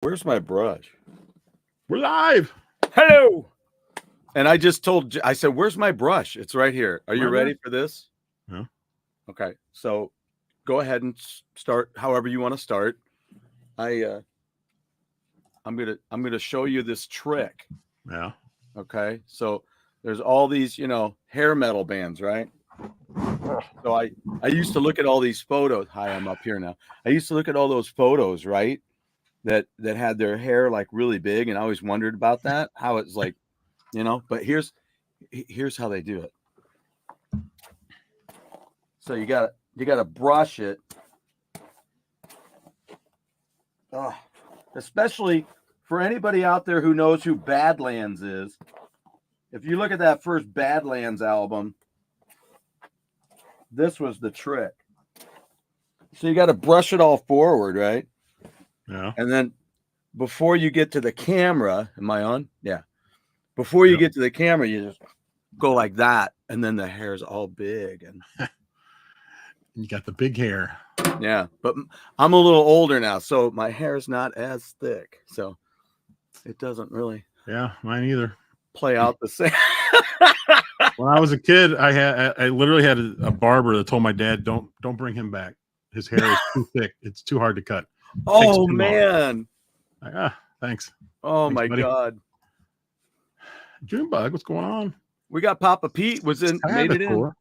Where's my brush? We're live. Hello. And I just told, I said, where's my brush? It's right here. Are you Right ready there. for this? Yeah. Okay. So go ahead and start however you want to start. I'm gonna show you this trick. Yeah. Okay. So there's all these, hair metal bands, right? So I used to look at all these photos. Hi, I'm up here now. I used to look at all those photos, right? That had their hair like really big, and I always wondered about that, how it's like, but here's how they do it. So you gotta brush it. Oh, especially for anybody out there who knows who Badlands is. If you look at that first Badlands album, this was the trick. So you got to brush it all forward, right? Yeah. And then before you get to the camera, am I on? Yeah. Before you get to the camera, you just go like that, and then the hair's all big. And you got the big hair. Yeah, but I'm a little older now, so my hair's not as thick. So it doesn't really mine either. Play out the same. When I was a kid, I literally had a barber that told my dad, don't bring him back. His hair is too thick. It's too hard to cut. Oh man. Like, thanks. Oh thanks, my buddy. God. Junebug, what's going on? We got Papa Pete made it in. Core.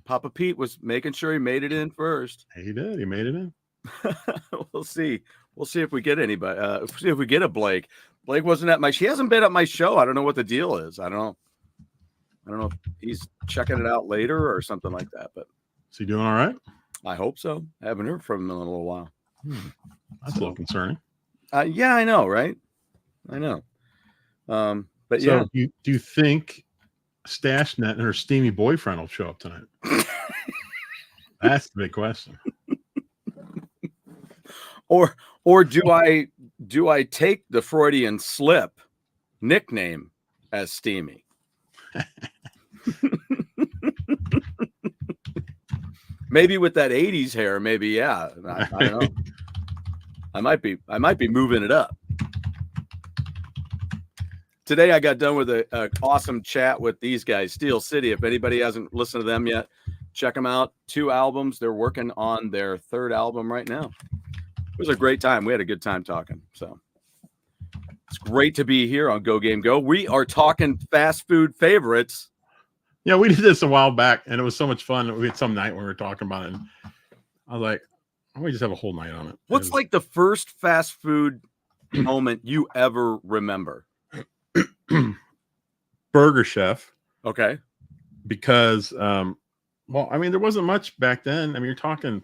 Papa Pete was making sure he made it in first. He did. He made it in. We'll see. We'll see if we get anybody. See if we get a Blake. Blake wasn't at she hasn't been at my show. I don't know what the deal is. I don't know if he's checking it out later or something like that. But is he doing all right? I hope so. I haven't heard from him in a little while. That's a little concerning. Yeah, I know, right? I know. But so do you think Stashnet and her steamy boyfriend will show up tonight? That's the big question. Or do I take the Freudian slip nickname as Steamy? Maybe with that 80s hair, maybe, yeah. I don't know. I might be moving it up. Today I got done with an awesome chat with these guys, Steel City. If anybody hasn't listened to them yet, check them out. 2 albums. They're working on their 3rd album right now. It was a great time. We had a good time talking. So it's great to be here on Go Game Go. We are talking fast food favorites. Yeah, we did this a while back, and it was so much fun. We had some night when we were talking about it, and I was like, why don't we just have a whole night on it? What's like the first fast food moment you ever remember? Burger Chef. Okay. Because, there wasn't much back then. I mean, you're talking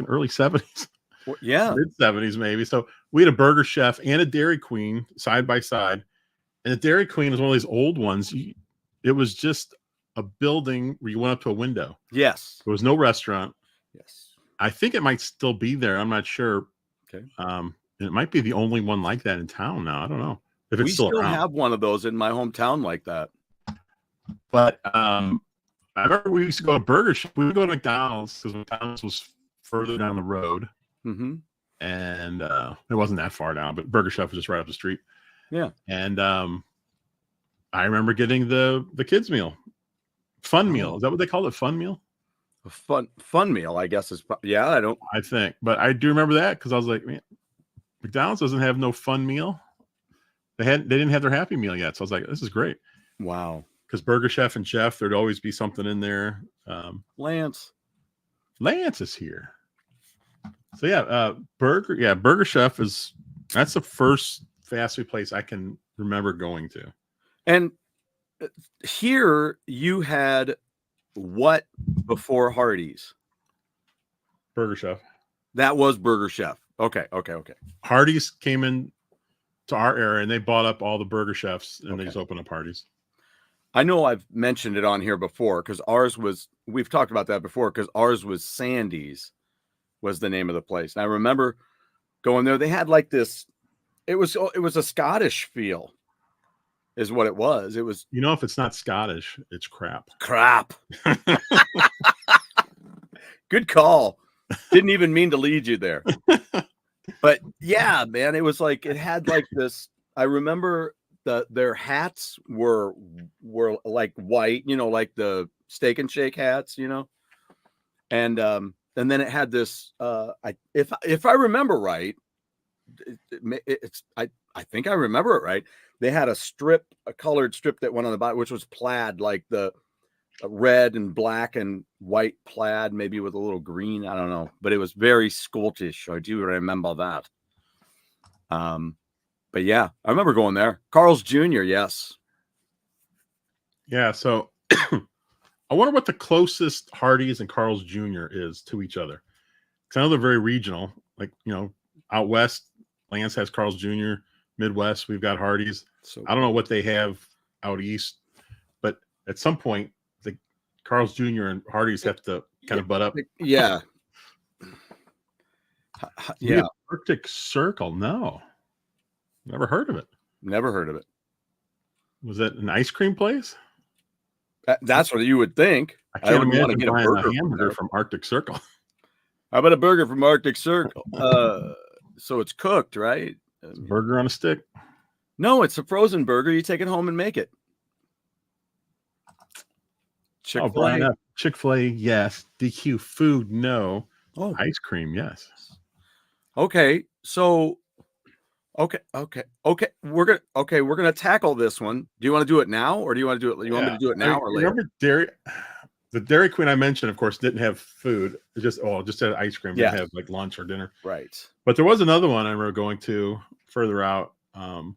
early 70s. Well, yeah. Mid 70s, maybe. So we had a Burger Chef and a Dairy Queen side by side. And the Dairy Queen was one of these old ones. It was just a building where you went up to a window. Yes. There was no restaurant. Yes. I think it might still be there. I'm not sure. Okay. It might be the only one like that in town now. I don't know if it's we still around. Have one of those in my hometown like that. But I remember we used to go to Burger Chef. We would go to McDonald's because McDonald's was further down the road. Mm-hmm. And it wasn't that far down, but Burger Chef was just right up the street. Yeah. And I remember getting the kids meal, fun meal. Is that what they call it? Fun meal? A fun meal, I guess is. Yeah, I think, but I do remember that because I was like, man, McDonald's doesn't have no fun meal. They didn't have their Happy Meal yet, so I was like, this is great. Wow. Because Burger Chef and Jeff, there'd always be something in there. Lance is here. So yeah, Burger Chef that's the first fast food place I can remember going to. And here you had what before Hardee's? Burger Chef. That was Burger Chef. Okay. Hardee's came in to our area and they bought up all the Burger Chefs and they just opened up Hardee's. I know I've mentioned it on here before because we've talked about that before because ours was Sandy's was the name of the place. And I remember going there. They had like this, it was a Scottish feel is what it was. It was, if it's not Scottish, it's crap. Good call. Didn't even mean to lead you there. But yeah, man, it was like it had like this. I remember their hats were like white, like the Steak and Shake hats, and then it had this. If I remember right, I think I remember it right. They had a colored strip that went on the bottom, which was plaid, like the red and black and white plaid, maybe with a little green. I don't know, but it was very Scottish. I do remember that. But yeah, I remember going there. Carl's Jr. Yes. Yeah. So I wonder what the closest Hardee's and Carl's Jr. is to each other. Because I know they're very regional. Like, out west, Lance has Carl's Jr. Midwest, we've got Hardee's. So I don't know what they have out east, but at some point, the Carl's Jr. and Hardee's have to kind of butt up. Yeah. Yeah. Arctic Circle. No. Never heard of it. Never heard of it. Was that an ice cream place? That's what you would think. I can't imagine want to get buying a hamburger from Arctic Circle. How about a burger from Arctic Circle? So it's cooked, right? It's a burger on a stick. No, it's a frozen burger. You take it home and make it. Chick-fil-A. Chick-fil-A, yes. DQ food, no. Oh, ice cream, yes. Okay, so okay. We're gonna tackle this one. Do you want to do it now, or do you want to do it? You want me to do it now or later? Remember the Dairy Queen I mentioned, of course, didn't have food. It just had ice cream. Didn't have like lunch or dinner. Right. But there was another one I remember going to further out. And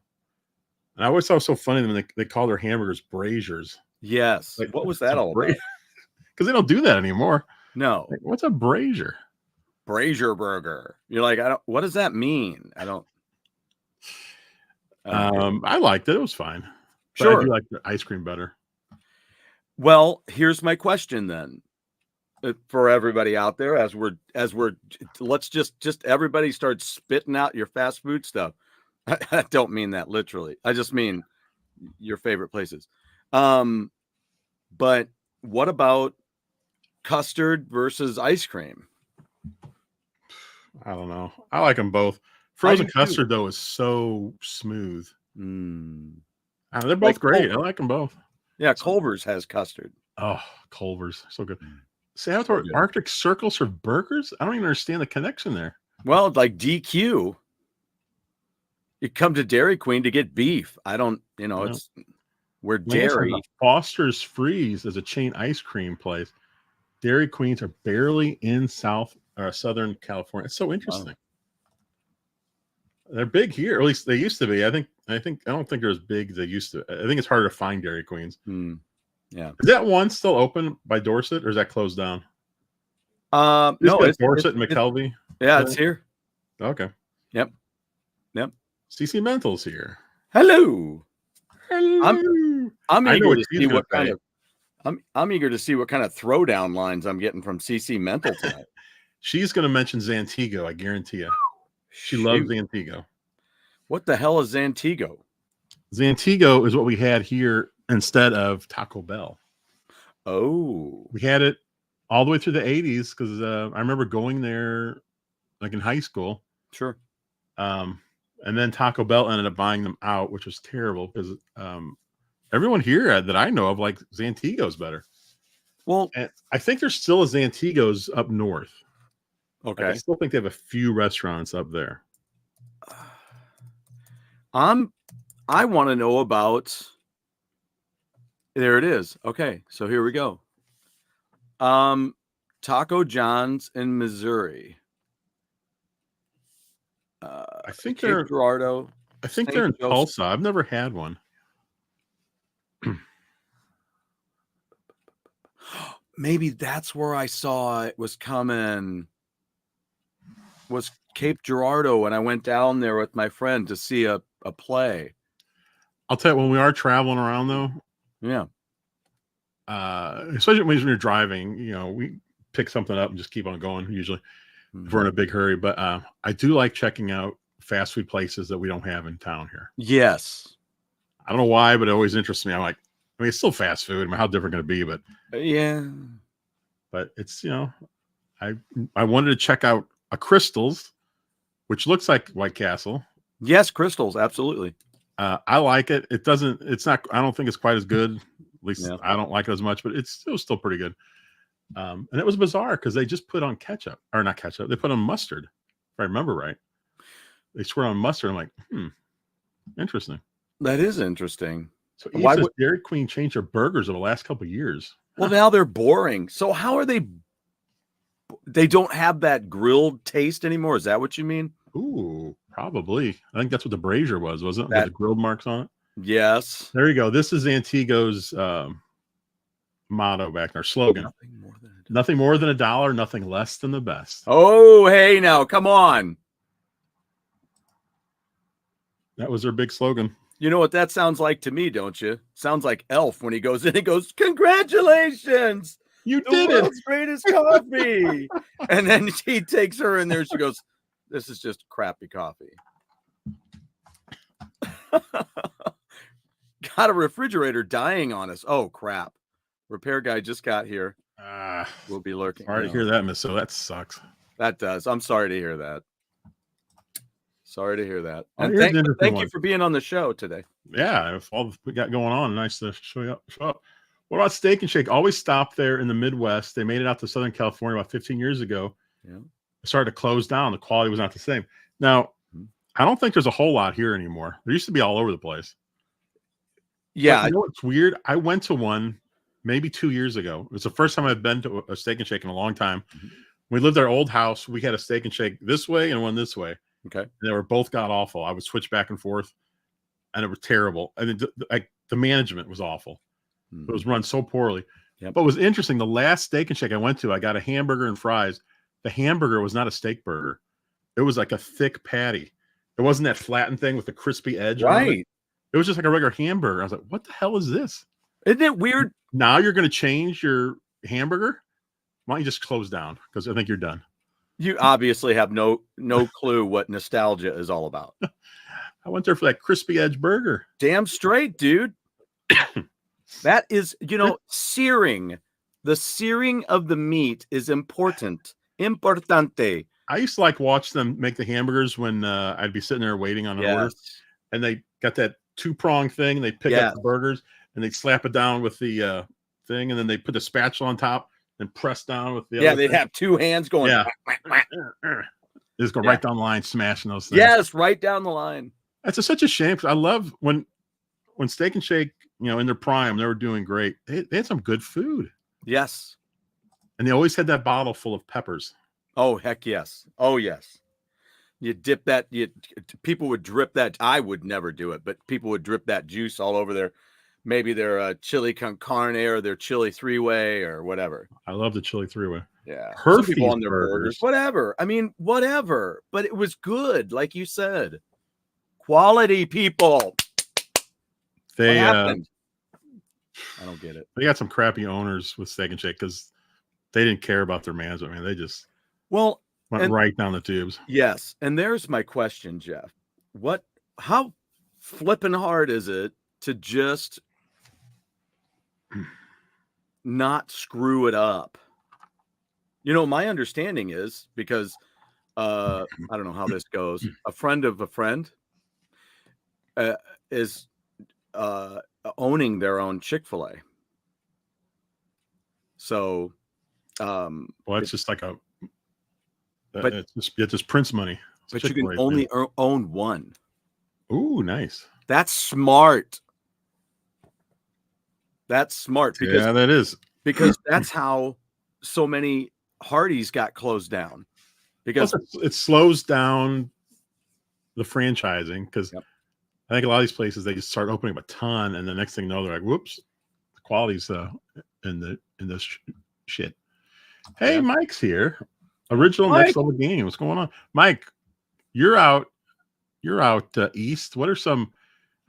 I always thought it was so funny when they called their hamburgers braziers. Yes. Like, what was that all about? Because they don't do that anymore. No. Like, what's a brazier? Brazier burger. You're like, what does that mean? I don't. I liked it. It was fine. But Sure. I do like the ice cream better. Well, here's my question then, for everybody out there, as we're let's just everybody start spitting out your fast food stuff. I don't mean that literally. I just mean your favorite places. But what about custard versus ice cream? I don't know. I like them both. Frozen custard though is so smooth. They're both great. I like them both. Yeah, Culver's has custard. Oh, Culver's, so good. Salvatore, Arctic Circle serve burgers? I don't even understand the connection there. Well, like DQ, you come to Dairy Queen to get beef. I don't, it's we're dairy. Foster's Freeze is a chain ice cream place. Dairy Queens are barely in Southern California. It's so interesting. Wow. They're big here, or at least they used to be. I don't think they're as big as they used to. I think it's harder to find Dairy Queens. Yeah. Is that one still open by Dorset, or is that closed down? No, it's Dorset and McKelvey. It's here. Okay. Yep. CC Mental's here. Hello. Hello. I'm eager to see what kind of I'm eager to see what kind of throwdown lines I'm getting from CC Mental tonight. She's going to mention Zantigo, I guarantee you. She loves Zantigo. What the hell is Zantigo? Zantigo is what we had here instead of Taco Bell. Oh. We had it all the way through the 80s because I remember going there like in high school. Sure. And then Taco Bell ended up buying them out, which was terrible because everyone here that I know of like Zantigo's better. Well, and I think there's still a Zantigo's up north. Okay. I still think they have a few restaurants up there. I want to know about. There it is. Okay, so here we go. Taco John's in Missouri. I think Cape they're Girardeau. I think they're in Tulsa. I've never had one. Maybe that's where I saw it was coming. Was Cape Girardeau when I went down there with my friend to see a play. I'll tell you, when we are traveling around though, yeah, especially when you're driving, we pick something up and just keep on going usually if we're in a big hurry. But I do like checking out fast food places that we don't have in town here. Yes. I don't know why, but it always interests me. I'm like, it's still fast food. I mean, how different can it be? But yeah, but it's, I wanted to check out a Crystal's, which looks like White Castle. Yes, crystals, absolutely. I like it. It's not, I don't think it's quite as good. At least Yeah. I don't like it as much, but it was still pretty good. And it was bizarre because they just put on ketchup, or not ketchup. They put on mustard, if I remember right. They squirt on mustard. I'm like, interesting. That is interesting. So Why says would Dairy Queen changed their burgers over the last couple of years. Well, now they're boring. So how are they? They don't have that grilled taste anymore. Is that what you mean? Ooh, probably. I think that's what the brazier was, wasn't it? With That- the grilled marks on it. Yes. There you go. This is Antigo's motto back there, slogan. Nothing more than $1, nothing less than the best. Oh, hey, now come on. That was their big slogan. You know what that sounds like to me, don't you? Sounds like Elf when he goes in and goes, "Congratulations, You the did world's greatest coffee." And then he takes her in there and she goes, "This is just crappy coffee." Got a refrigerator dying on us. Oh, crap. Repair guy just got here. We'll be lurking. Sorry to hear that, Miss. So that sucks. That does. I'm sorry to hear that. Sorry to hear that. Oh, And here's an thank interesting you one. for being on the show today. Yeah, if all we got going on, nice to show up. What about Steak and Shake? Always stopped there in the Midwest. They made it out to Southern California about 15 years ago. Yeah. It started to close down. The quality was not the same. Now, I don't think there's a whole lot here anymore. There used to be all over the place. Yeah. But you know what's weird? I went to one maybe 2 years ago. It was the first time I've been to a Steak and Shake in a long time. We lived at our old house. We had a Steak and Shake this way and one this way. Okay. And they were both god awful. I would switch back and forth, and it was terrible. And the management was awful. It was run so poorly. Yep. But it was interesting. The last Steak and Shake I went to, I got a hamburger and fries. The hamburger was not a steak burger. It was like a thick patty. It wasn't that flattened thing with the crispy edge. Right. It was just like a regular hamburger. I was like, what the hell is this? Isn't it weird? Now you're going to change your hamburger? Why don't you just close down? Because I think you're done. You obviously have no clue what nostalgia is all about. I went there for that crispy edge burger. Damn straight, dude. That is, searing. The searing of the meat is important. Importante. I used to like watch them make the hamburgers when I'd be sitting there waiting on an order, and they got that 2-prong thing. And they pick up the burgers and they slap it down with the thing, and then they put the spatula on top and press down with the other they'd thing. have 2 hands going. Yeah. Just go right down the line, smashing those things. Yes, right down the line. That's such a shame. I love when Steak and Shake, in their prime, they were doing great. They had some good food. Yes. And they always had that bottle full of peppers. Oh, heck yes. Oh, yes. You dip that. People would drip that. I would never do it, but people would drip that juice all over their chili con carne or their chili 3-way or whatever. I love the chili 3-way. Yeah. Hershey's on their burgers. Whatever. I mean, whatever. But it was good, like you said. Quality people. What happened? I don't get it. They got some crappy owners with Steak and Shake because they didn't care about their management. Man, they just went right down the tubes. Yes, and there's my question, Jeff. How flipping hard is it to just not screw it up? My understanding is because I don't know how this goes. A friend of a friend is owning their own Chick-fil-A. So, it's just like it's just Prince money. But you can only own one. Ooh, nice. That's smart. That's smart because that is because that's how so many Hardee's got closed down. Because it slows down the franchising because I think a lot of these places they just start opening up a ton, and the next thing you know, they're like, "Whoops, the quality's in this shit." Hey, Mike's here. Original Mike. Next Level Game. What's going on, Mike? You're out east. What are some?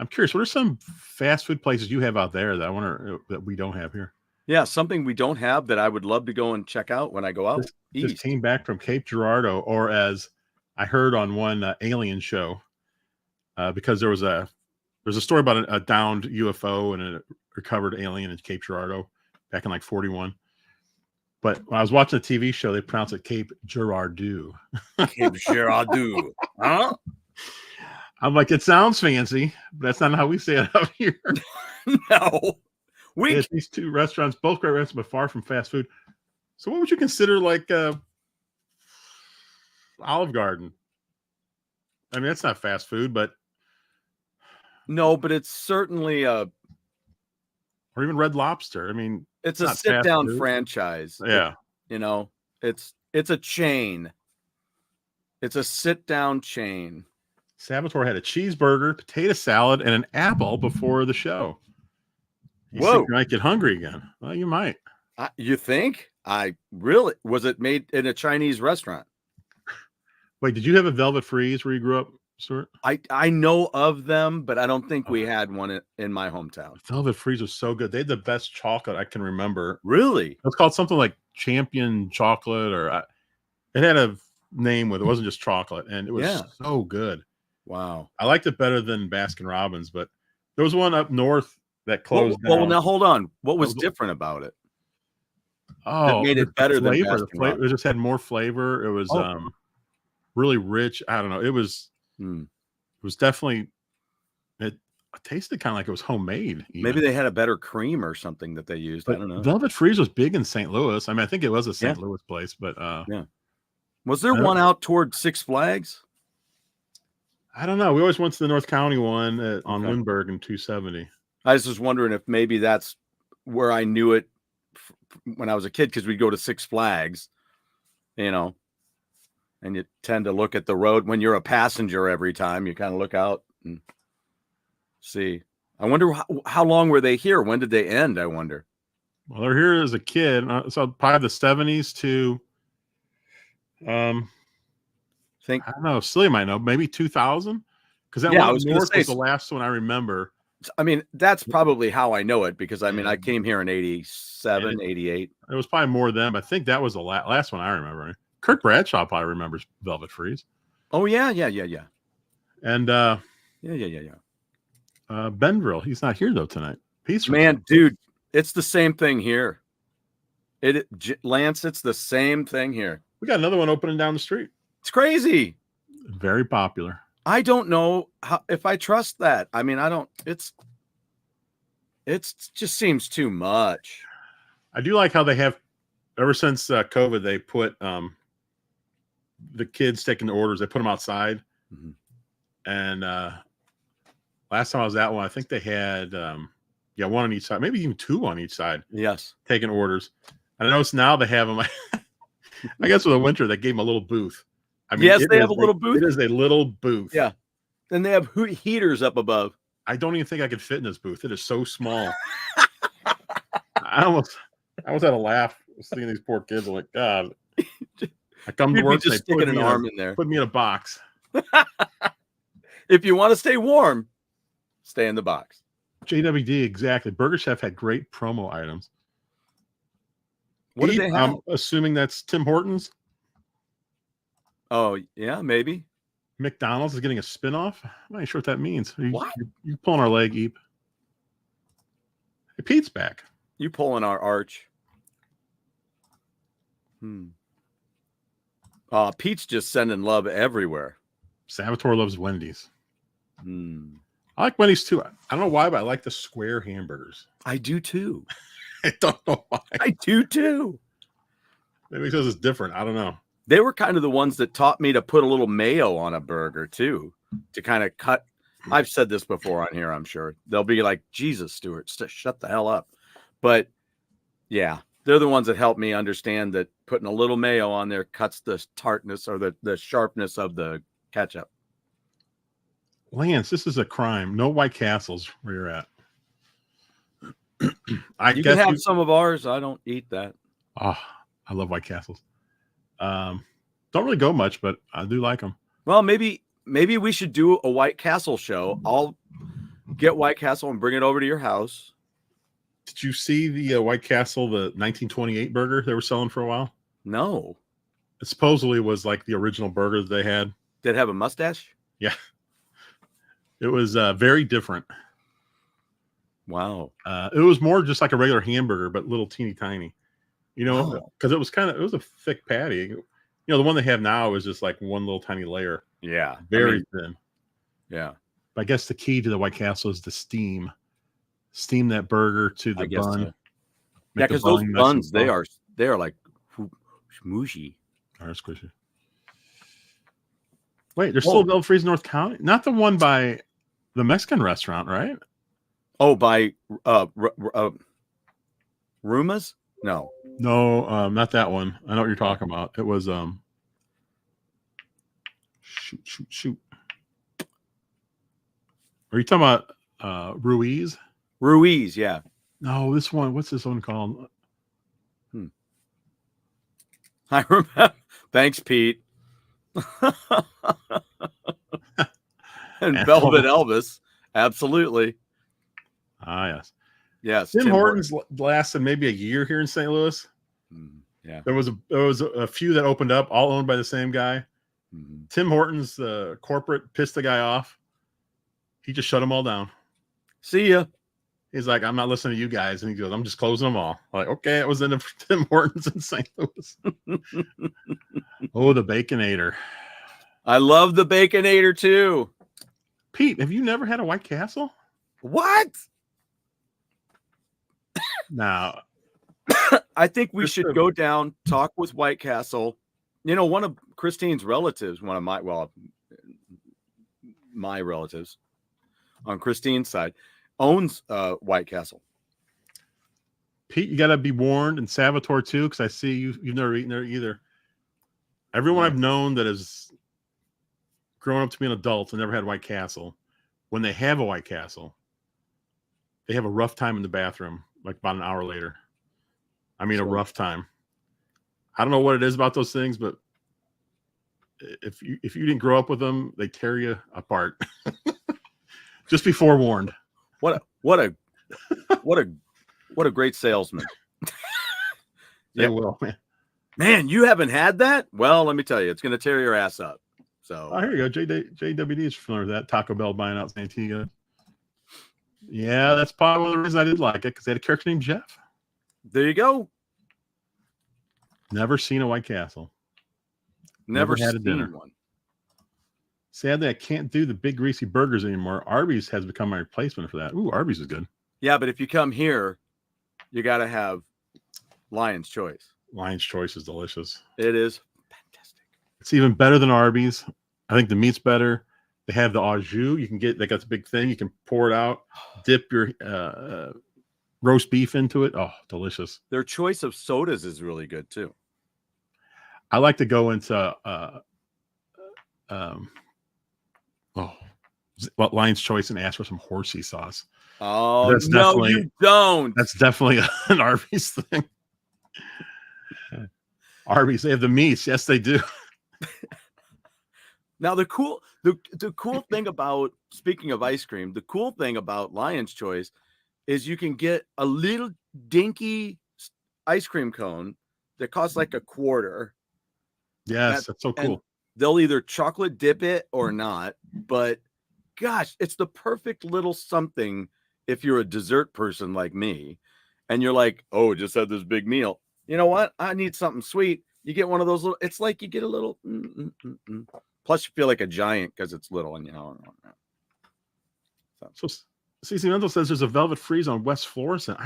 I'm curious. What are some fast food places you have out there that I wonder that we don't have here? Yeah, something we don't have that I would love to go and check out when I go out east. Just came back from Cape Girardeau, or as I heard on one alien show, because there was a story about a downed UFO and a recovered alien in Cape Girardeau back in like 41. But when I was watching a TV show, they pronounce it Cape Girardeau. Cape Girardeau. Huh? I'm like, it sounds fancy, but that's not how we say it up here. No. It's these two restaurants, both great restaurants, but far from fast food. So what would you consider like Olive Garden? I mean, that's not fast food, but no, but it's certainly or even Red Lobster. I mean, it's a sit-down franchise. Yeah. It's a chain. It's a sit-down chain. Salvatore had a cheeseburger, potato salad, and an apple before the show. You Whoa. think you might get hungry again. Well, you might. You think? Was it made in a Chinese restaurant? Wait, did you have a Velvet Freeze where you grew up, Stuart? I know of them, but I don't think we had one in my hometown. Velvet Freeze was so good. They had the best chocolate I can remember. Really? It's called something like Champion Chocolate, or it had a name with it. It wasn't just chocolate, and it was so good. Wow. I liked it better than Baskin Robbins, but there was one up north that closed down. Well, now hold on. What was different about it? Oh, that made it better than flavor. Baskin Robbins? It just had more flavor. It was really rich. I don't know. It was definitely, it tasted kind of like it was homemade. Even. Maybe they had a better cream or something that they used. But I don't know. Velvet Freeze was big in St. Louis. I mean, I think it was a St. Louis place, but was there one out toward Six Flags? I don't know. We always went to the North County one on Lindbergh in 270. I was just wondering if maybe that's where I knew it when I was a kid, because we'd go to Six Flags, and you tend to look at the road when you're a passenger every time. You kind of look out and see. I wonder how long were they here? When did they end? I wonder. Well, they're here as a kid. So probably the 70s to, I don't know. Silly might know. Maybe 2000? Because that one up north was the last one I remember. I mean, that's probably how I know it, because, I mean, I came here in 87, 88. It was probably more then, but I think that was the last one I remember. Kirk Bradshaw probably remembers Velvet Freeze. Oh, yeah. And Benville, he's not here, though, tonight. Peace. Man, dude, it's the same thing here. Lance, it's the same thing here. We got another one opening down the street. It's crazy. Very popular. I don't know if I trust that. I mean, I don't. It just seems too much. I do like how they have, ever since COVID, they put the kids taking the orders. They put them outside, and last time I was at one, I think they had one on each side, maybe even two on each side. Yes, taking orders. And I notice now they have them. I guess with the winter, they gave them a little booth. I mean, yes, they have a little booth. It is a little booth. Yeah. And they have heaters up above. I don't even think I could fit in this booth. It is so small. I almost had a laugh seeing these poor kids. I'm like, God. I come to work, just sticking an arm in there. Put me in a box. If you want to stay warm, stay in the box. JWD, exactly. Burger Chef had great promo items. What did they have? I'm assuming that's Tim Hortons. Oh, yeah, maybe. McDonald's is getting a spinoff. I'm not even sure what that means. What? You're pulling our leg, Eep. Hey, Pete's back. You pulling our arch. Pete's just sending love everywhere. Salvatore loves Wendy's. I like Wendy's too. I don't know why, but I like the square hamburgers. I do too. I don't know why. I do too. Maybe because it's different. I don't know. They were kind of the ones that taught me to put a little mayo on a burger too, to kind of cut. I've said this before on here, I'm sure. They'll be like, Jesus, Stuart, shut the hell up. But yeah, they're the ones that helped me understand that putting a little mayo on there cuts the tartness or the sharpness of the ketchup. Lance, this is a crime. No White Castles where you're at. You can have some of ours. I don't eat that. Oh, I love White Castles. Don't really go much, but I do like them. Well, maybe we should do a White Castle show. I'll get White Castle and bring it over to your house. Did you see the White Castle, the 1928 burger they were selling for a while? No. It supposedly was like the original burger that they had. Did it have a mustache? Yeah. It was very different. Wow. It was more just like a regular hamburger, but little teeny tiny. You know, Wow. because it was a thick patty. You know, the one they have now is just like one little tiny layer, Yeah. very thin. Yeah. But I guess the key to the White Castle is the steam. Steam that burger to the I guess bun. so. Make Yeah, the because those bun nice and buns, they soft. are like smooshy. Or squishy. Wait, there's Oh. still Velvet Freeze in North County? Not the one by the Mexican restaurant, right? Oh, by Rumas? No. No, not that one. I know what you're talking about. It was shoot. Are you talking about Ruiz? Ruiz, yeah. No, this one. What's this one called? I remember. Thanks, Pete. And Velvet Elvis. Absolutely. Ah, yes. Yes. Tim Hortons lasted maybe a year here in St. Louis. Yeah. There was a few that opened up, all owned by the same guy. Tim Hortons, the corporate, pissed the guy off. He just shut them all down. See ya. He's like, I'm not listening to you guys. And he goes, I'm just closing them all. I'm like, okay, it was in Tim Hortons in St. Louis. Oh, the Baconator. I love the Baconator too. Pete, have you never had a White Castle? What? Now, I think we should go down, talk with White Castle. You know, one of Christine's relatives, one of my relatives on Christine's side, owns White Castle. Pete, you got to be warned, and Salvatore too, because I see you've never eaten there either. Everyone I've known that has grown up to be an adult and never had White Castle, when they have a White Castle, they have a rough time in the bathroom, like about an hour later. I mean, a rough time. I don't know what it is about those things, but if you didn't grow up with them, they tear you apart. Just be forewarned. What a great salesman. They will, man. Man, you haven't had that? Well, let me tell you, it's going to tear your ass up. So here you go. JWD is familiar with that. Taco Bell buying out Santiago. Yeah, that's probably one of the reasons I did like it, because they had a character named Jeff. There you go. Never seen a White Castle. Never had a dinner. One. Sadly, I can't do the big greasy burgers anymore. Arby's has become my replacement for that. Ooh, Arby's is good. Yeah, but if you come here, you got to have Lion's Choice. Lion's Choice is delicious. It is fantastic. It's even better than Arby's. I think the meat's better. They have the au jus. You can get, they got the big thing. You can pour it out, dip your roast beef into it. Oh, delicious. Their choice of sodas is really good too. I like to go into Lion's Choice and ask for some horsey sauce. Oh, no, you don't. That's definitely an Arby's thing. Arby's, they have the meats. Yes, they do. Now the cool thing about, speaking of ice cream, the cool thing about Lion's Choice is you can get a little dinky ice cream cone that costs like $0.25. Yes, that's so cool. They'll either chocolate dip it or not, but gosh, it's the perfect little something if you're a dessert person like me and you're like, oh, just had this big meal. You know what? I need something sweet. You get one of those little, it's like you get a little, plus you feel like a giant because it's little and you know. So CC Mental says there's a Velvet Freeze on West Florissant.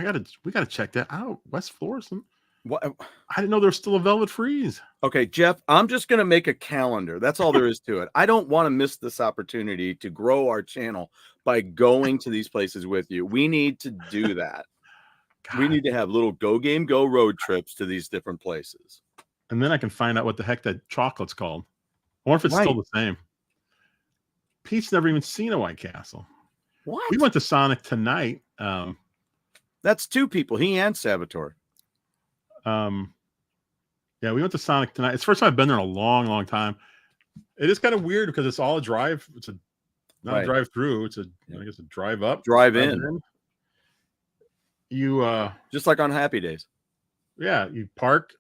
We gotta check that out. West Florissant. What? I didn't know there was still a Velvet Freeze. Okay, Jeff, I'm just going to make a calendar. That's all there is to it. I don't want to miss this opportunity to grow our channel by going to these places with you. We need to do that. God. We need to have little go road trips to these different places. And then I can find out what the heck that chocolate's called. I wonder if it's still the same. Pete's never even seen a White Castle. What? We went to Sonic tonight. That's two people, he and Salvatore. Yeah, we went to Sonic tonight. It's the first time I've been there in a long, long time. It is kind of weird because it's all a drive. It's not a drive through. It's I guess a drive up, drive in. You just like on Happy Days. Yeah, you park.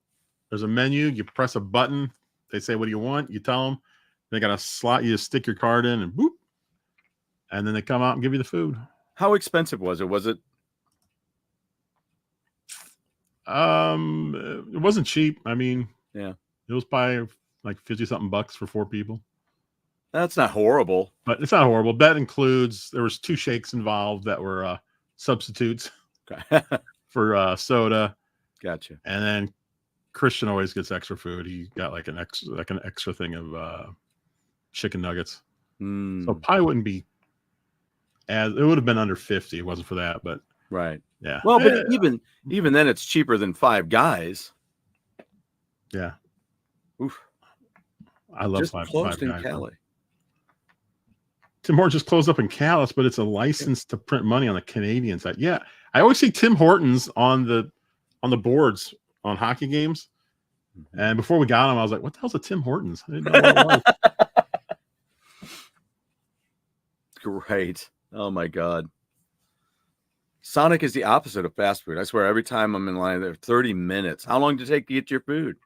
There's a menu. You press a button. They say, "What do you want?" You tell them. They got a slot. You just stick your card in and boop, and then they come out and give you the food. How expensive was it? Was it? It wasn't cheap. I mean, Yeah, it was by like 50 something bucks for 4 people, that's not horrible. but it's not horrible. That includes there was 2 shakes involved that were substitutes Okay. for soda, Gotcha. and then Christian always gets extra food. He got like an extra thing of chicken nuggets. So Mm, probably wouldn't be as it would have been under 50. It wasn't for that, but right. yeah. Well, but even then, it's cheaper than Five Guys. Yeah. Oof. I love Just five closed in guys. Cali. Tim Hortons just closed up in Calais, but it's a license to print money on the Canadian side. Yeah, I always see Tim Hortons on the boards on hockey games. And before we got him, I was like, "What the hell's a Tim Hortons?" I didn't know what it was. Great. Oh my God. Sonic is the opposite of fast food. I swear, every time I'm in line, there 30 minutes. How long did it take to get your food?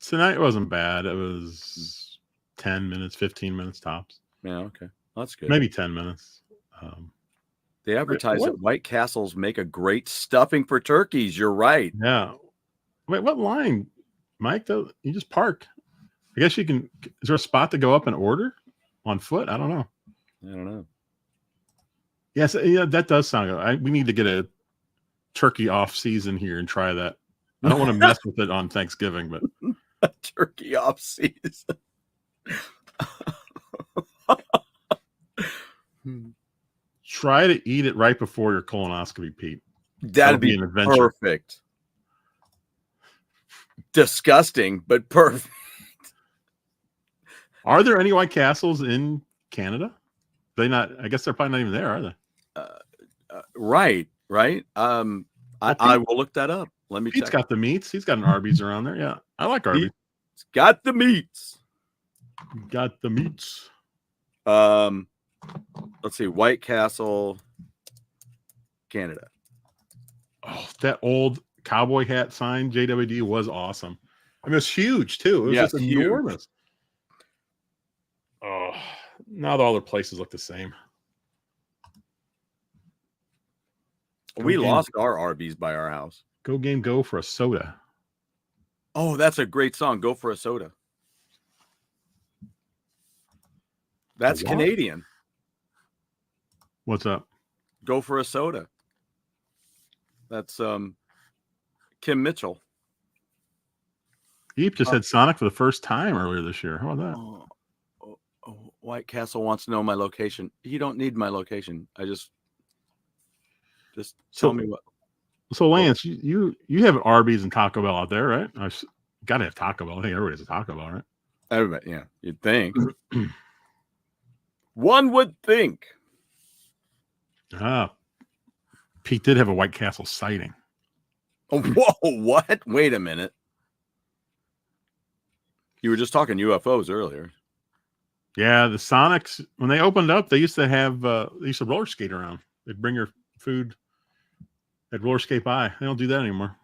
Tonight wasn't bad. It was 10 minutes, 15 minutes tops. Yeah, okay. That's good. Maybe 10 minutes. They advertise that White Castles make a great stuffing for turkeys. You're right. Yeah. Wait, what line, Mike? Though you just park. I guess you can. Is there a spot to go up and order on foot? I don't know. I don't know. Yes, yeah, that does sound good. We need to get a turkey off season here and try that. I don't want to mess with it on Thanksgiving, but A turkey off season. try to eat it right before your colonoscopy, Pete. That'd be an adventure. Perfect. Disgusting, but perfect. Are there any White Castles in Canada? They not. I guess they're probably not even there, are they? Right. I will look that up. Let me Pete's check. got the meats. He's got an Arby's around there. Yeah, I like Arby's. He's got the meats. Got the meats. Let's see. White Castle, Canada. Oh, that old cowboy hat sign, JWD, was awesome. I mean, it was huge too. It was just enormous. Oh, now all the places look the same. We lost our Arby's by our house. Go game, go for a soda. Oh, that's a great song. Go for a soda. That's Canadian. What's up? Go for a soda. That's Kim Mitchell. Eep just had Sonic for the first time earlier this year. How about that? White Castle wants to know my location. You don't need my location. I just tell me what. So Lance, you have Arby's and Taco Bell out there, right? I got to have Taco Bell. I think everybody has a Taco Bell, right? Everybody, yeah, you'd think. One would think. Pete did have a White Castle sighting. Oh, whoa, what? Wait a minute. You were just talking UFOs earlier. Yeah, the Sonics, when they opened up, they used to have they used to roller skate around. They'd bring your food at roller skate by. They don't do that anymore.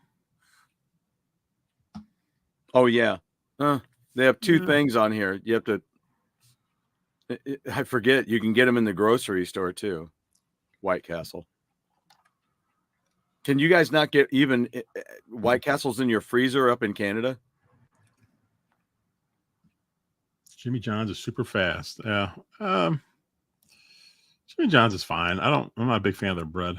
Oh yeah. They have two things on here. You have to I forget, you can get them in the grocery store too. White Castle. Can you guys not get even White Castles in your freezer up in Canada? Jimmy John's is super fast. Yeah. Jimmy John's is fine. I'm not a big fan of their bread.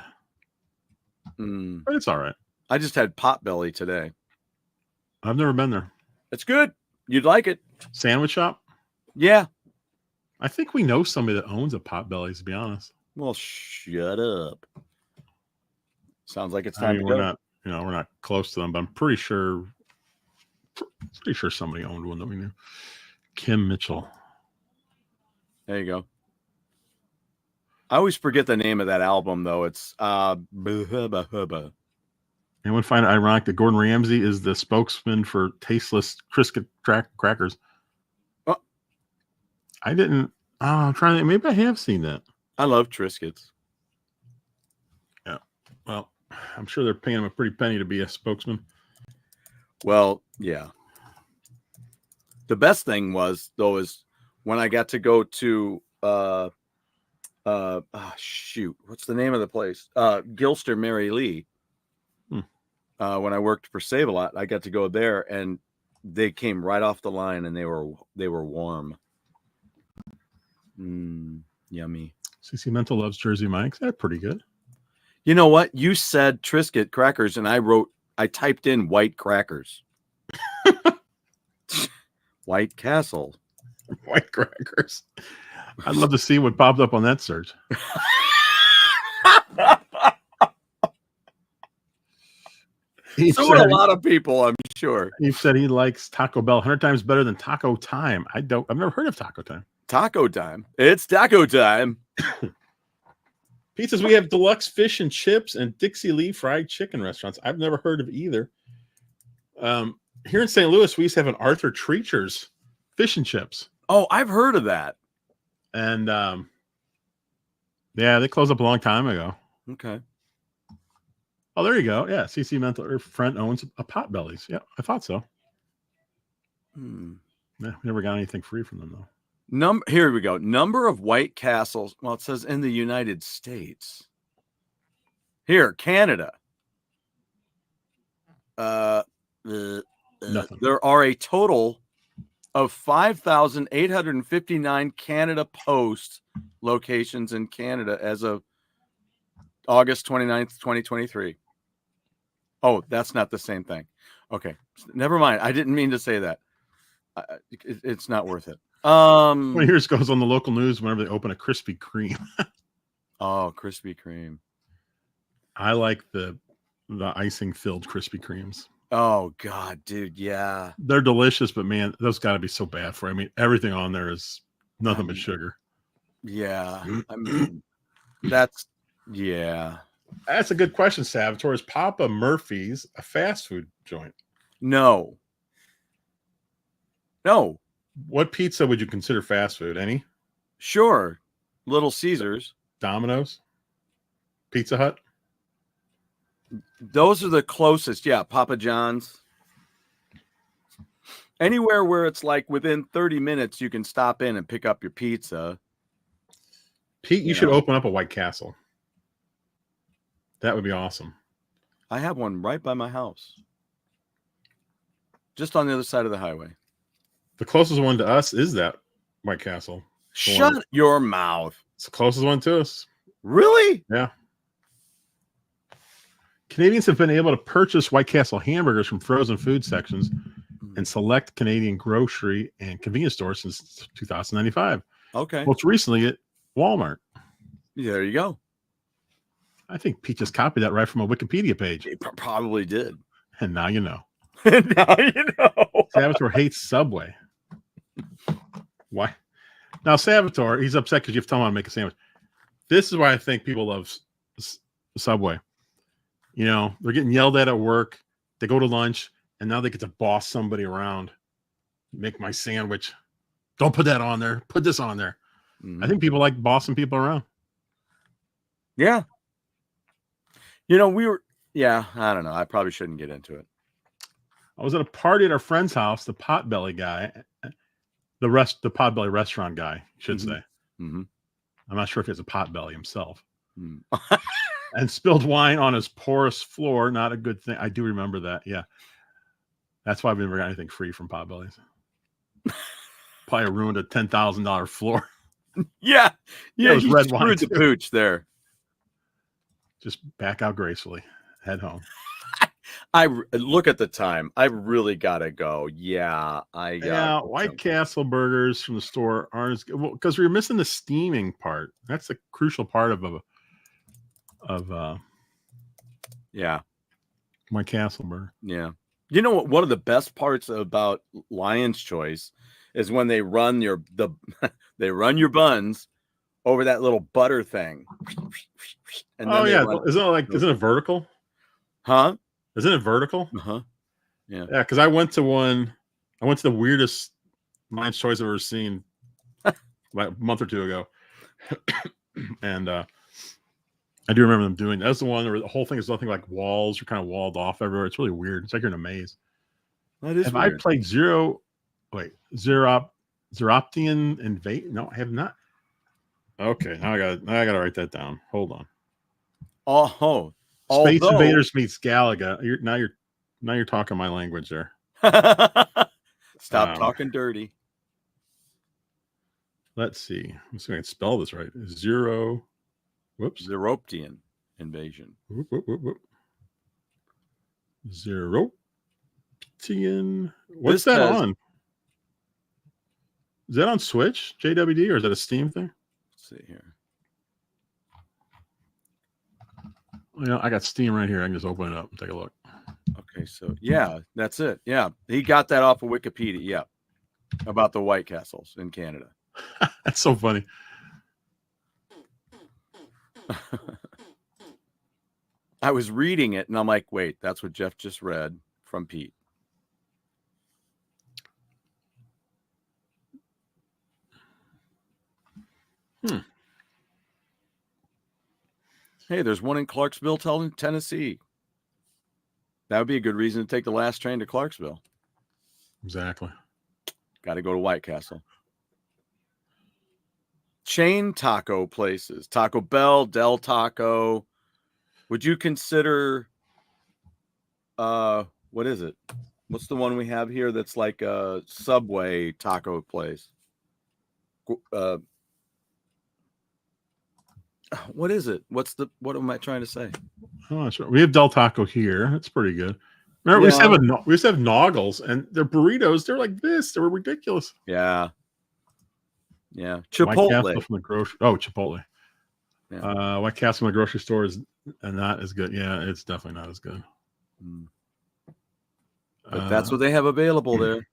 But it's all right. I just had Potbelly today. I've never been there. It's good. You'd like it. Sandwich shop? Yeah. I think we know somebody that owns a Potbelly's, to be honest. Well, shut up. Sounds like it's time to go. We're not close to them, but I'm pretty sure somebody owned one that we knew. Kim Mitchell. There you go. I always forget the name of that album, though. It's Anyone find it ironic that Gordon Ramsay is the spokesman for tasteless Triscuit crackers? I didn't. I'm trying to. Maybe I have seen that. I love Triscuits. Yeah. Well, I'm sure they're paying him a pretty penny to be a spokesman. Well, yeah. The best thing was, though, is when I got to go to what's the name of the place? Gilster Mary Lee. when I worked for Save a Lot, I got to go there, and they came right off the line, and they were warm. Yummy. CC Mental loves Jersey Mike's. They're pretty good. You know what? You said Triscuit crackers, and I typed in white crackers. White Castle. White crackers. I'd love to see what popped up on that search. So would a lot of people, I'm sure. He said he likes Taco Bell 100 times better than Taco Time. I've never heard of Taco Time. Taco time. It's taco time. Pizzas, we have deluxe fish and chips and Dixie Lee fried chicken restaurants. I've never heard of either. Here in St. Louis, we used to have an Arthur Treacher's fish and chips. Oh, I've heard of that. And yeah, they closed up a long time ago. Okay. Oh, there you go. Yeah, CC Mental, her friend owns a Potbelly's. Yeah, I thought so. Yeah, we never got anything free from them though. Here we go. Number of White Castles. Well, it says in the United States. Here, Canada. Nothing. There are a total of 5,859 Canada Post locations in Canada as of August 29th, 2023. Oh, that's not the same thing. Okay. Never mind. I didn't mean to say that. It's not worth it. 20 years goes on the local news whenever they open a Krispy Kreme. Oh, Krispy Kreme. I like the icing filled Krispy Kremes. Oh God, dude, yeah. They're delicious, but man, those got to be so bad for you. I mean, everything on there is nothing but sugar. Yeah. I mean, that's a good question, Salvatore. Is Papa Murphy's a fast food joint? No. What pizza would you consider fast food? Any? Sure. Little Caesars. Domino's? Pizza Hut? Those are the closest. Yeah. Papa John's. Anywhere where it's like within 30 minutes, you can stop in and pick up your pizza. Pete, you should open up a White Castle. That would be awesome. I have one right by my house. Just on the other side of the highway. The closest one to us is that White Castle. Shut your mouth. It's the closest one to us. Really? Yeah. Canadians have been able to purchase White Castle hamburgers from frozen food sections and select Canadian grocery and convenience stores since 2095. Okay. Most recently at Walmart. There you go. I think Pete just copied that right from a Wikipedia page. He probably did. And now you know. Now you know. Salvatore hates Subway. Why? Now, Salvatore, he's upset because you have to tell him how to make a sandwich. This is why I think people love Subway. You know, they're getting yelled at work. They go to lunch, and now they get to boss somebody around. Make my sandwich. Don't put that on there. Put this on there. I think people like bossing people around. Yeah. You know, I don't know. I probably shouldn't get into it. I was at a party at our friend's house, the Potbelly guy, the Potbelly restaurant guy, I should say. I'm not sure if he has a Potbelly himself. And spilled wine on his porous floor. Not a good thing. I do remember that. Yeah. That's why I've never got anything free from Potbellies. Probably ruined a $10,000 floor. Yeah. Yeah. You red wine screwed the pooch there. Just back out gracefully. Head home. I look at the time. I really gotta go. Yeah, White Castle burgers from the store aren't as good because we're missing the steaming part. That's a crucial part of White Castle burger. Yeah. You know what? One of the best parts about Lion's Choice is when they run your buns over that little butter thing. And isn't it vertical? Huh? Isn't it vertical? Uh-huh. Yeah. Yeah, because I went to the weirdest Lion's Choice I've ever seen like a month or two ago. And I do remember them doing that's the one where the whole thing is nothing like walls. You're kind of walled off everywhere. It's really weird. It's like you're in a maze. That is have weird. I played Zeroptian Invade? No, I have not. Okay, now I gotta write that down. Hold on. Oh, Space Although, Invaders meets Galaga. Now you're talking my language there. stop talking dirty. Let's see. Let's see if I can spell this right. Zero. Whoops. Zeroptian invasion. Whoop, whoop, whoop, whoop. Zeroptian. What's that on? Is that on Switch, JWD, or is that a Steam thing? Let's see here. Yeah, I got Steam right here. I can just open it up and take a look. Okay, so yeah, that's it. Yeah, he got that off of Wikipedia. Yeah, about the White Castles in Canada. That's so funny. I was reading it and I'm like, wait, that's what Jeff just read from Pete. Hey, there's one in Clarksville, Tennessee. That would be a good reason to take the last train to Clarksville. Exactly. Got to go to White Castle. Chain taco places. Taco Bell, Del Taco. Would you consider what is it? What's the one we have here that's like a Subway taco place? What is it? What am I trying to say? Oh, that's right. We have Del Taco here. That's pretty good. Remember, we used to have Noggles, and their burritos, they're like this. They were ridiculous. Yeah. Yeah. Chipotle. From the grocery. Oh, Chipotle. Yeah. White Castle from the grocery store is not as good. Yeah, it's definitely not as good. But that's what they have available there.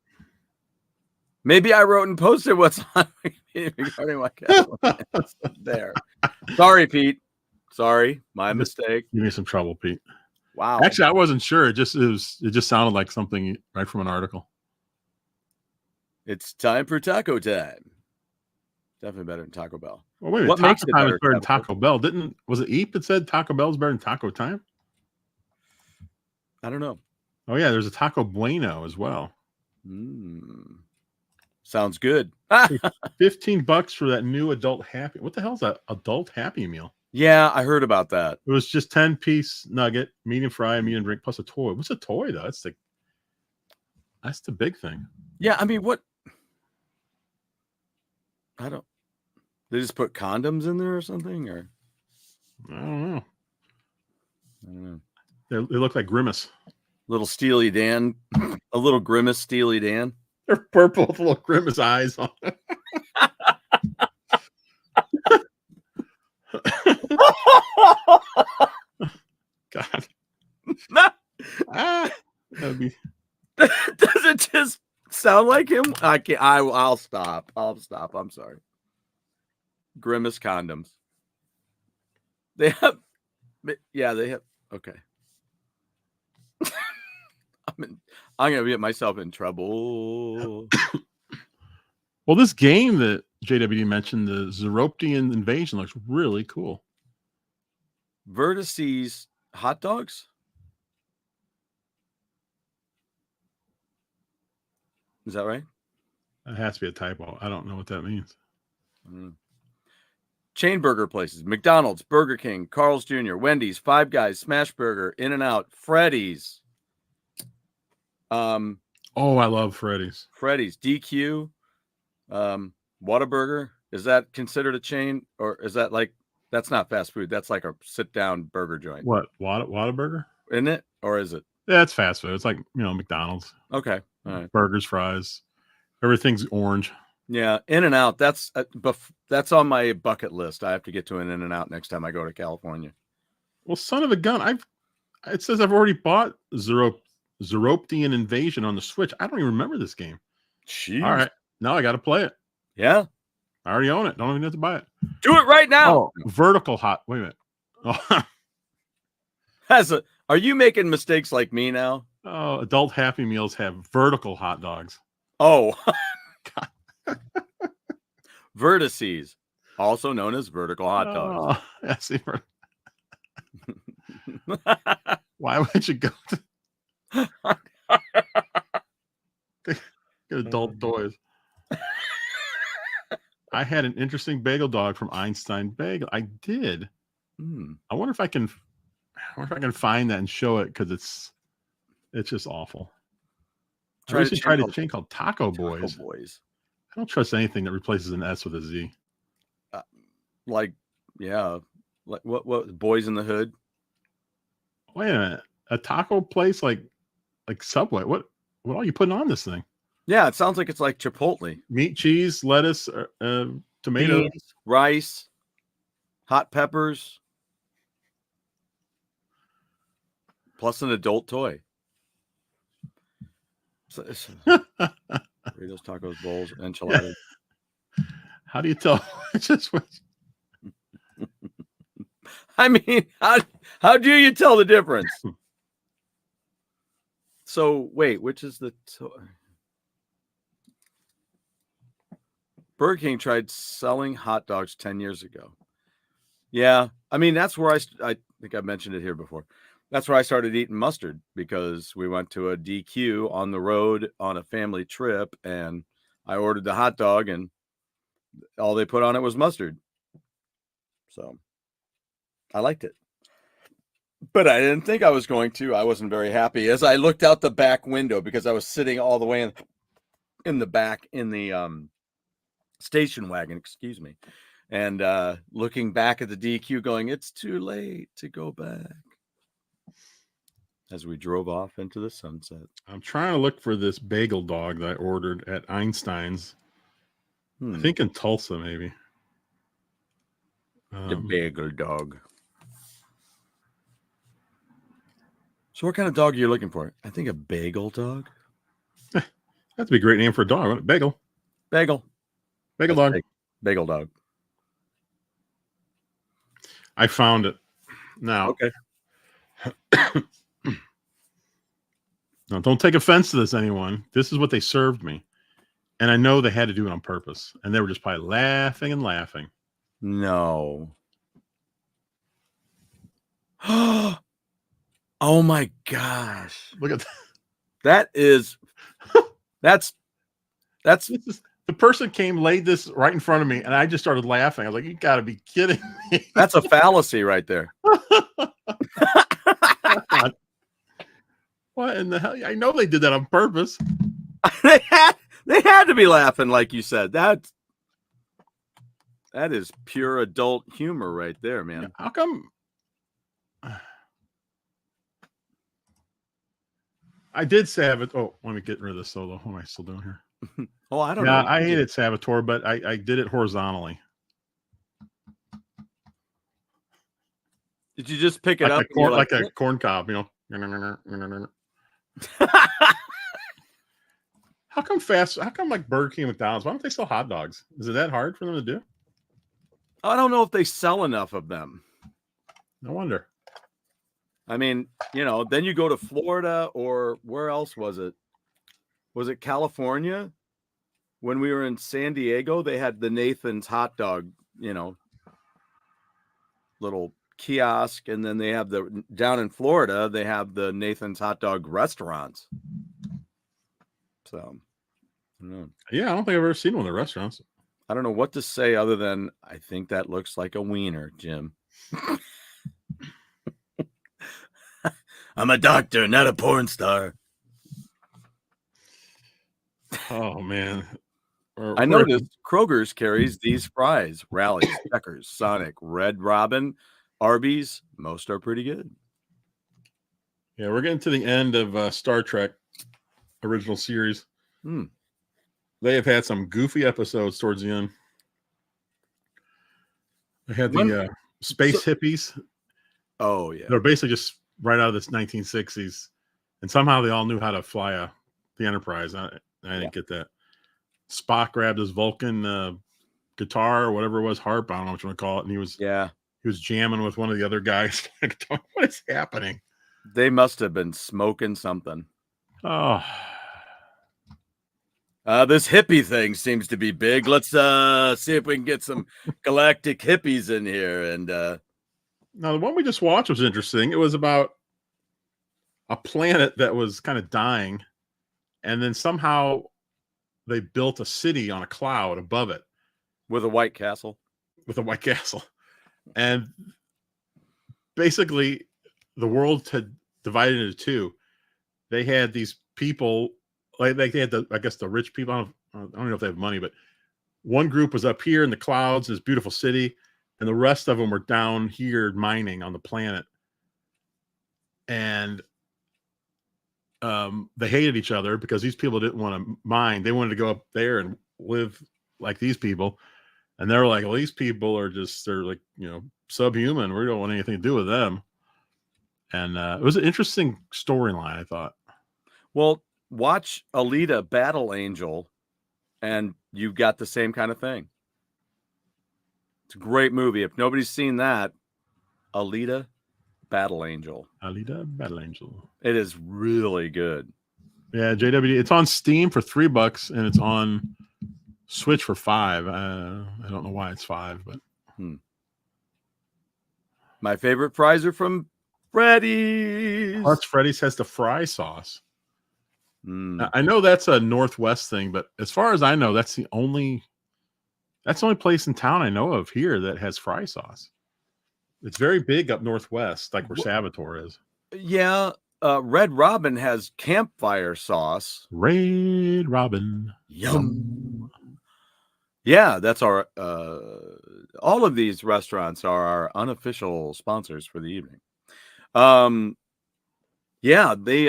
Maybe I wrote and posted what's on regarding White Castle. There. Sorry, Pete. Sorry, my mistake. Give me some trouble, Pete. Wow. Actually, I wasn't sure. It just sounded like something right from an article. It's time for taco time. Definitely better than Taco Bell. Well, wait a minute. What makes it Time better is better than Taco Bell? Was it Eep that said Taco Bell's better than Taco Time? I don't know. Oh yeah, there's a Taco Bueno as well. Sounds good. $15 for that new adult Happy. What the hell is that adult Happy Meal? Yeah, I heard about that. It was just 10-piece nugget, medium fry, medium drink, plus a toy. What's a toy though? That's the big thing. Yeah, I mean, what? They just put condoms in there or something, or I don't know. They look like Grimace. Little Steely Dan, a little Grimace Steely Dan. They're purple with little Grimace eyes on it. God. That'd be... Does it just sound like him? I can't. I'll stop. I'm sorry. Grimace condoms. They have. Yeah, they have. Okay. I'm gonna get myself in trouble. Well, this game that JWD mentioned, the Zeroptian Invasion, looks really cool. Vertices hot dogs? Is that right? That has to be a typo. I don't know what that means. Chain burger places: McDonald's, Burger King, Carl's Jr., Wendy's, Five Guys, Smash Burger, In-N-Out, Freddy's. Oh, I love Freddy's. Freddy's, DQ, Whataburger. Is that considered a chain, or is that like, that's not fast food? That's like a sit-down burger joint. What? Whataburger? Isn't it? Or is it? Yeah, it's fast food. It's like, McDonald's. Okay. All right. Burgers, fries, everything's orange. Yeah, In-N-Out. That's on my bucket list. I have to get to an In-N-Out next time I go to California. Well, son of a gun, it says I've already bought Zeroptian Invasion on the Switch. I don't even remember this game. Jeez. All right, now I got to play it. Yeah, I already own it. Don't even have to buy it. Do it right now. Oh, vertical hot. Wait a minute. Oh. Are you making mistakes like me now? Oh, adult Happy Meals have vertical hot dogs. Oh. Vertices, also known as vertical hot dogs. Oh, I see. Why would you go to get adult toys? I had an interesting bagel dog from Einstein Bagel. I did. I wonder if I can I wonder if I can find that and show it because it's just awful. I Try recently tried a called chain called Taco Taco Boys. Boys. I don't trust anything that replaces an S with a Z. Like, yeah, like what? Boys in the Hood. Wait a minute, a taco place like Subway? What are you putting on this thing? Yeah, it sounds like it's like Chipotle. Meat, cheese, lettuce, tomatoes, Beans, rice, hot peppers, plus an adult toy. Burritos, tacos, bowls, enchiladas. How do you tell? I mean, how do you tell the difference? So wait, which is the Burger King tried selling hot dogs 10 years ago. Yeah, I mean that's where I think I mentioned it here before. That's where I started eating mustard because we went to a DQ on the road on a family trip and I ordered the hot dog and all they put on it was mustard. So I liked it. But I didn't think I was going to. I wasn't very happy as I looked out the back window because I was sitting all the way in the back in the station wagon, excuse me. And looking back at the DQ going, it's too late to go back. As we drove off into the sunset. I'm trying to look for this bagel dog that I ordered at Einstein's. I think in Tulsa, maybe. The bagel dog. So what kind of dog are you looking for? I think a bagel dog. That'd be a great name for a dog, wouldn't it? Bagel. Bagel. Bagel dog. Bagel dog. I found it. Now. Okay. Now, don't take offense to this, anyone. This is what they served me. And I know they had to do it on purpose. And they were just probably laughing and laughing. No. Oh my gosh. Look at that. That is that's the person came, laid this right in front of me, and I just started laughing. I was like, you gotta be kidding me. That's a fallacy right there. What in the hell? I know they did that on purpose. they had to be laughing, like you said. That is pure adult humor right there, man. How come? I did Saboteur. Oh, let me get rid of this solo. What am I still doing here? Oh, I don't know. Yeah, I hated Saboteur, but I did it horizontally. Did you just pick it up like a corn cob, you know? How come like Burger King and McDonald's? Why don't they sell hot dogs? Is it that hard for them to do? I don't know if they sell enough of them. No wonder. I mean, then you go to Florida or where else was it? Was it California? When we were in San Diego, they had the Nathan's hot dog, little kiosk, and then they have down in Florida, they have the Nathan's hot dog restaurants. So, yeah, I don't think I've ever seen one of the restaurants. I don't know what to say other than I think that looks like a wiener, Jim. I'm a doctor, not a porn star. Oh man. I noticed Kroger's carries these fries, Rallies, Checkers, Sonic, Red Robin, Arby's. Most are pretty good. Yeah, we're getting to the end of Star Trek original series. They have had some goofy episodes towards the end. They had the space hippies. Oh, yeah. They're basically just right out of this 1960s. And somehow they all knew how to fly the Enterprise. I didn't get that. Spock grabbed his Vulcan guitar or whatever it was, harp. I don't know what you want to call it. And he was jamming with one of the other guys. What is happening? They must have been smoking something. Oh. This hippie thing seems to be big. Let's see if we can get some galactic hippies in here. And now the one we just watched was interesting. It was about a planet that was kind of dying, and then somehow they built a city on a cloud above it with a white castle. And basically the world had divided into two. They had these people, like they had I guess the rich people. I don't know if they have money, but one group was up here in the clouds, this beautiful city, and the rest of them were down here mining on the planet. And they hated each other because these people didn't want to mine. They wanted to go up there and live like these people. And they're like, well, these people are they're like, subhuman. We don't want anything to do with them. And it was an interesting storyline, I thought. Well, watch Alita Battle Angel, and you've got the same kind of thing. It's a great movie. If nobody's seen that, Alita Battle Angel. Alita Battle Angel. It is really good. Yeah, JWD. It's on Steam for $3, and it's on Switch for $5. I don't know why it's $5, but my favorite fries are from Freddy's. Plus, Freddy's has the fry sauce. I know that's a Northwest thing, but as far as I know, that's the only place in town I know of here that has fry sauce. It's very big up Northwest, like where Saboteur is. Yeah. Red Robin has campfire sauce. Red Robin. Yum. Yeah, that's our all of these restaurants are our unofficial sponsors for the evening. Yeah, they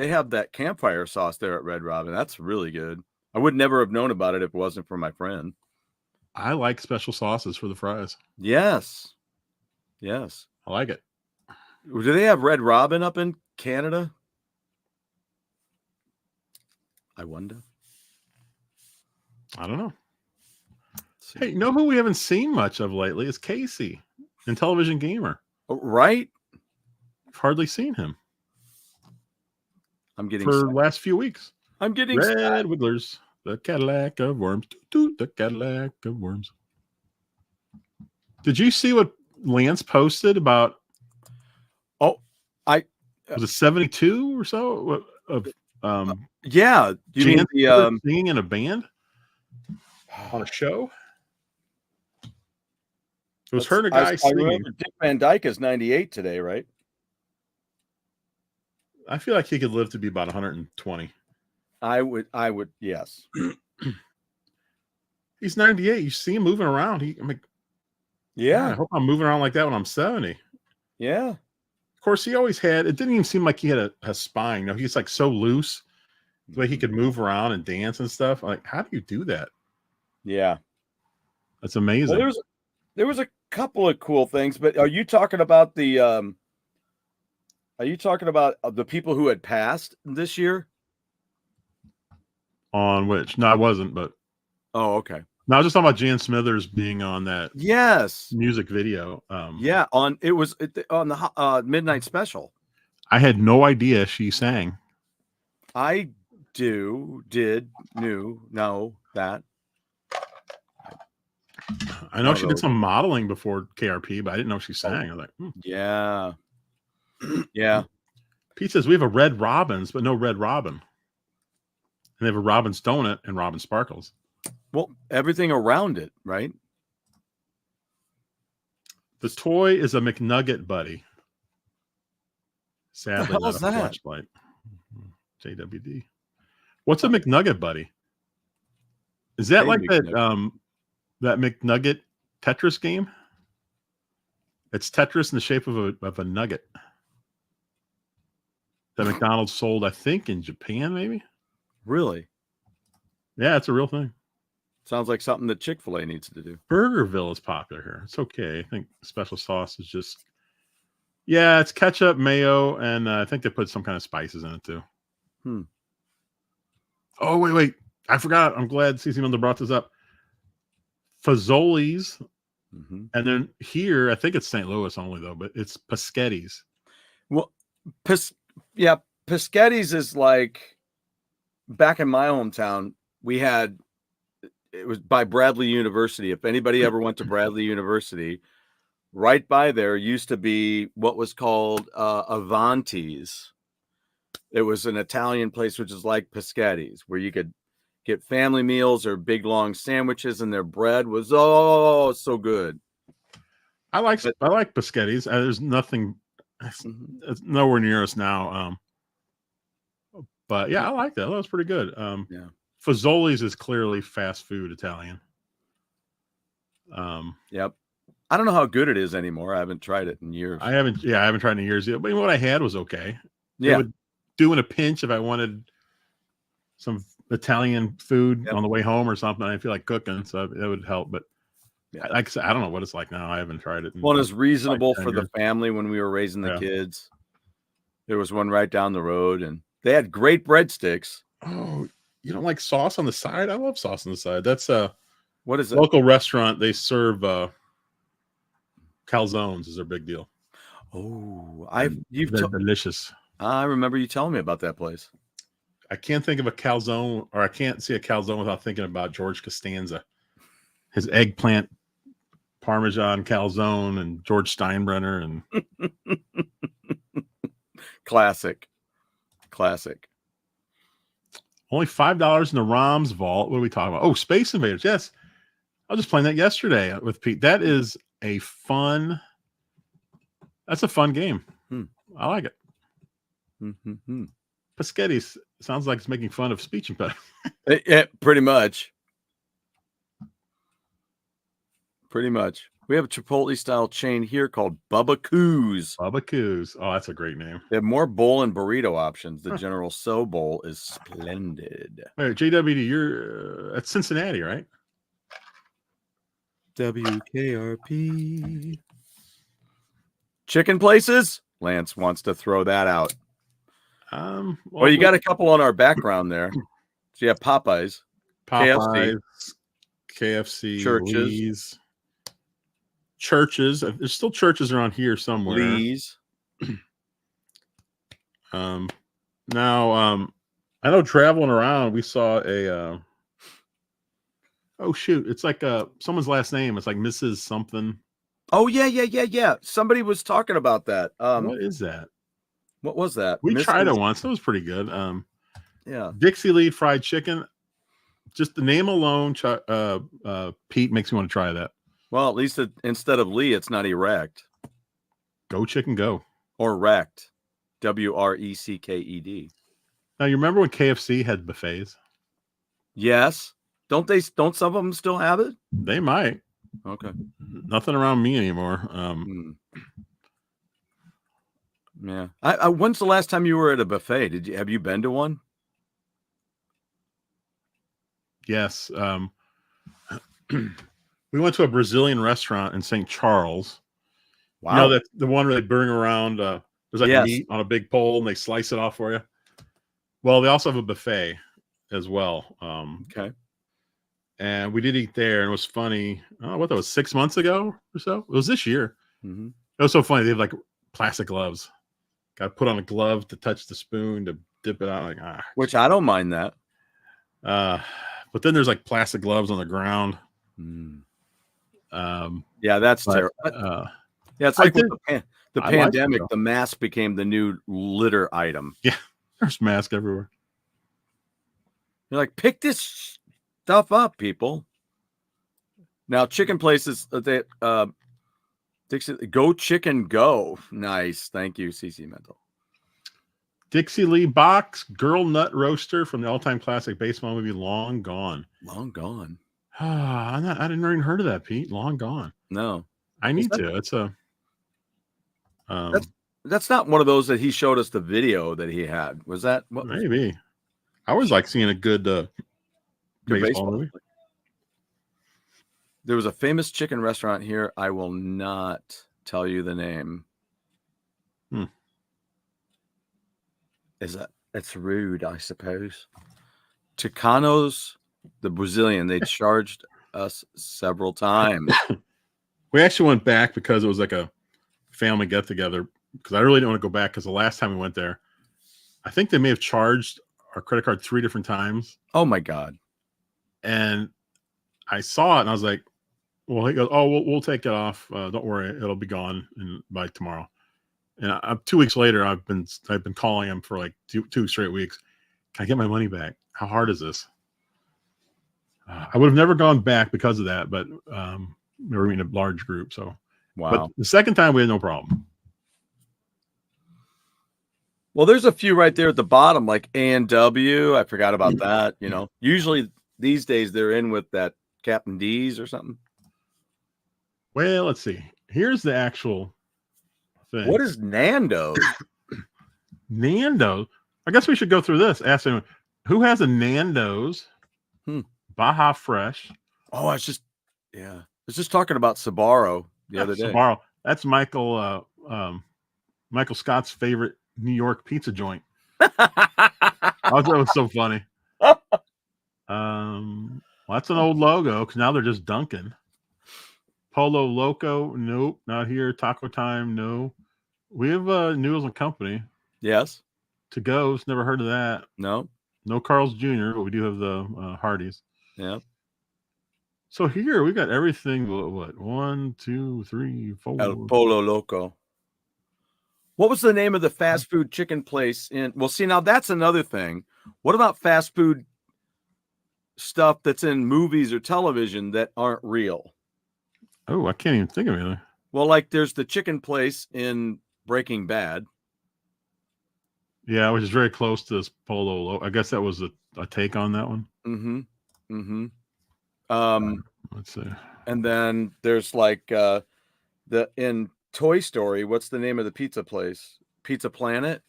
have that campfire sauce there at Red Robin. That's really good. I would never have known about it if it wasn't for my friend. I like special sauces for the fries. Yes. I like it. Do they have Red Robin up in Canada? I wonder. I don't know. Hey, you know who we haven't seen much of lately is Casey in Television Gamer. Right? I've hardly seen him. I'm getting for the last few weeks. I'm getting Red Wigglers, the Cadillac of worms. The Cadillac of worms. Did you see what Lance posted about? Was it 72 or so of yeah, you mean the singing in a band on a show? It was her and a guy singing. I remember Dick Van Dyke is 98 today, right? I feel like he could live to be about 120. I would, yes. He's 98. You see him moving around. I'm like, yeah. I hope I'm moving around like that when I'm 70. Yeah. Of course, he always had. It didn't even seem like he had a spine. He's like so loose, the way he could move around and dance and stuff. Like, how do you do that? Yeah, that's amazing. Well, there was a couple of cool things, but are you talking about the? Are you talking about the people who had passed this year? On which? No, I wasn't. But oh, okay. No, I was just talking about Jan Smithers being on that music video. Yeah, it was on the midnight special. I had no idea she sang. I knew that. I know she did some modeling before KRP, but I didn't know she sang. I was like, yeah. Yeah. Pete says we have a Red Robins, but no Red Robin. And they have a Robin's Donut and Robin Sparkles. Well, everything around it, right? The toy is a McNugget buddy. Sadly, not a flashlight. JWD. What's a McNugget buddy? Is that like that that McNugget Tetris game? It's Tetris in the shape of a nugget that McDonald's sold, I think, in Japan, maybe. Really? Yeah, it's a real thing. Sounds like something that Chick-fil-A needs to do. Burgerville is popular here. It's okay. I think special sauce is just, it's ketchup, mayo, and I think they put some kind of spices in it too. Oh, wait. I forgot. I'm glad CC Miller brought this up. Fazoli's. And then here, I think it's St. Louis only though, but it's Paschetti's. Well, Paschetti's is like, back in my hometown, it was by Bradley University. If anybody ever went to Bradley University, right by there used to be what was called Avanti's. It was an Italian place, which is like Paschetti's, where you could get family meals or big long sandwiches, and their bread was so good. I like Paschetti's. There's nothing It's nowhere near us now. But yeah, I like that. That was pretty good. Yeah. Fazoli's is clearly fast food Italian. Yep. I don't know how good it is anymore. I haven't tried it in years. I haven't tried in years yet. But what I had was okay. Yeah. It would do in a pinch if I wanted some Italian food on the way home or something. I didn't feel like cooking, so that would help. But like I said, I don't know what it's like now. I haven't tried it. Well, it's reasonable for the family when we were raising the kids. There was one right down the road, and they had great breadsticks. Oh, you don't like sauce on the side? I love sauce on the side. That's what is it? Local restaurant. They serve calzones is their big deal. Oh, they're delicious. I remember you telling me about that place. I can't think of a calzone, or I can't see a calzone without thinking about George Costanza. His eggplant Parmesan calzone and George Steinbrenner and classic. Only $5 in the ROM's vault. What are we talking about? Oh, Space Invaders. Yes, I was just playing that yesterday with Pete. That is a fun. That's a fun game. I like it. Paschetti sounds like it's making fun of speech impediment. Yeah, pretty much. We have a Chipotle style chain here called Bubba Coos. Bubba Coos. Oh, that's a great name. They have more bowl and burrito options. The General So Bowl is splendid. Wait, JWD, you're at Cincinnati, right? WKRP. Chicken places? Lance wants to throw that out. Well, you got a couple on our background there. So you have Popeyes, KFC, Churches. Lee's. Churches. There's still churches around here somewhere. Lee's. Now, I know traveling around, we saw a. Oh shoot! It's like someone's last name. It's like Mrs. something. Oh yeah. Somebody was talking about that. What is that? What was that? We tried it once. It was pretty good. Yeah. Dixie Lee fried chicken. Just the name alone, Pete, makes me want to try that. Well, at least instead of Lee, it's not erect. Go chicken go. Or wrecked. WRECKED. Now, you remember when KFC had buffets? Yes. Don't some of them still have it? They might. Okay. Nothing around me anymore. Yeah. When's the last time you were at a buffet? Have you been to one? Yes. We went to a Brazilian restaurant in St. Charles. Wow. You know that the one where they bring around there's like meat on a big pole and they slice it off for you. Well, they also have a buffet as well. Okay. And we did eat there, and it was funny. What that was 6 months ago or so? It was this year. Mm-hmm. It was so funny. They have like plastic gloves. Got to put on a glove to touch the spoon to dip it out. Which I don't mind that. But then there's like plastic gloves on the ground. Yeah, that's terrible. Yeah, it's like with the pandemic. The mask became the new litter item. Yeah, there's masks everywhere. You're like, pick this stuff up, people. Now, chicken places, they Dixie, go chicken go. Nice, thank you, CC Mental. Dixie Lee box girl nut roaster from the all-time classic baseball movie Long Gone. Long Gone. I didn't even heard of that, Pete. Long Gone. No, I need to. It's a. That's not one of those that he showed us the video that he had. Was that what? Maybe. I always like seeing a good baseball movie. There was a famous chicken restaurant here. I will not tell you the name. It's rude, I suppose. Tucanos, the Brazilian, they charged us several times. We actually went back because it was like a family get together. Because I really didn't want to go back because the last time we went there, I think they may have charged our credit card 3 different times. Oh my God. And I saw it and I was like, well, he goes, oh, we'll take it off. Don't worry, it'll be gone by tomorrow. And 2 weeks later, I've been calling him for like two straight weeks. Can I get my money back? How hard is this? I would have never gone back because of that, but we were in a large group. So, wow. But the second time we had no problem. Well, there's a few right there at the bottom, like A&W. I forgot about that. Usually these days they're in with that Captain D's or something. Well, let's see. Here's the actual thing. What is Nando's? Nando's? I guess we should go through this. Ask anyone who has a Nando's Baja Fresh. Oh, I was just talking about Sbarro the other day. Sbarro. That's Michael Scott's favorite New York pizza joint. I thought that was so funny. Well, that's an old logo because now they're just Dunkin'. Polo Loco, nope, not here. Taco Time, no. We have Noodles and Company. Yes. To Go's, never heard of that. No. No Carl's Jr., but we do have the Hardee's. Yeah. So here we got everything. What? 1, 2, 3, 4. El Polo Loco. What was the name of the fast food chicken place in? Well, see, now that's another thing. What about fast food stuff that's in movies or television that aren't real? Oh, I can't even think of anything. Well, like there's the chicken place in Breaking Bad. Yeah, which is very close to this Polo Loco. I guess that was a take on that one. Let's see. And then there's like in Toy Story, what's the name of the pizza place? Pizza Planet.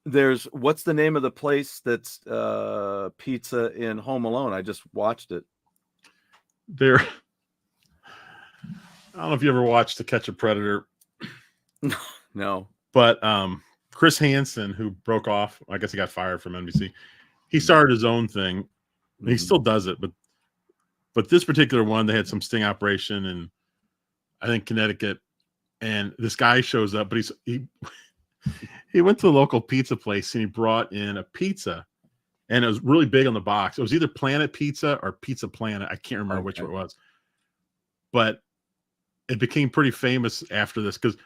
There's what's the name of the place that's pizza in Home Alone? I just watched it. I don't know if you ever watched To Catch a Predator. No. But Chris Hansen, who broke off, I guess he got fired from NBC. He started his own thing. He still does it, but this particular one, they had some sting operation in, I think, Connecticut, and this guy shows up, but he went to the local pizza place and he brought in a pizza, and it was really big on the box. It was either Planet Pizza or Pizza Planet. I can't remember which one it was, but it became pretty famous after this because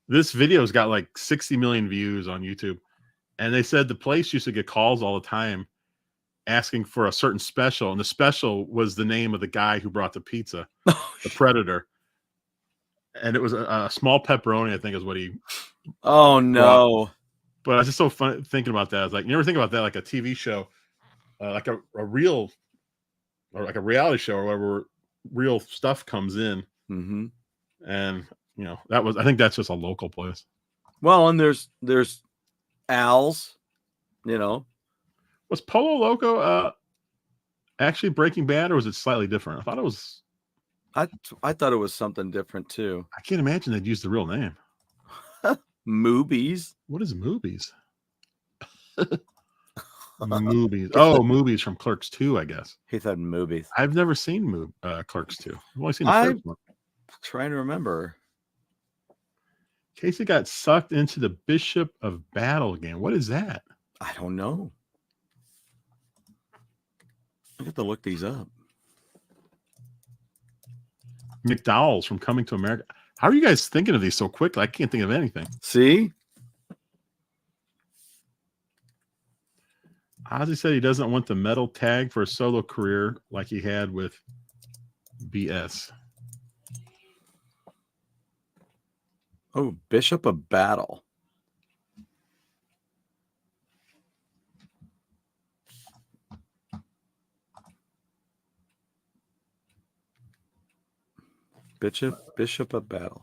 this video's got like 60 million views on YouTube, and they said the place used to get calls all the time asking for a certain special, and the special was the name of the guy who brought the pizza, the Predator, and it was a small pepperoni, I think is what he. Oh no! Brought. But I was just so fun thinking about that. I was like, you never think about that, like a TV show, like a real, or like a reality show, or whatever, real stuff comes in, and I think that's just a local place. Well, and there's Al's, Was Polo Loco actually Breaking Bad, or was it slightly different? I thought it was. I thought it was something different too. I can't imagine they'd use the real name. Movies. What is movies? Movies. Oh, movies from Clerks 2, I guess. He said movies. I've never seen Clerks 2. I've only seen the first one. Trying to remember. Casey got sucked into the Bishop of Battle game. What is that? I don't know. I have to look these up. McDowell's from Coming to America. How are you guys thinking of these so quickly? I can't think of anything. See? Ozzy said he doesn't want the metal tag for a solo career like he had with BS. Oh, Bishop of Battle. Bishop of Battle.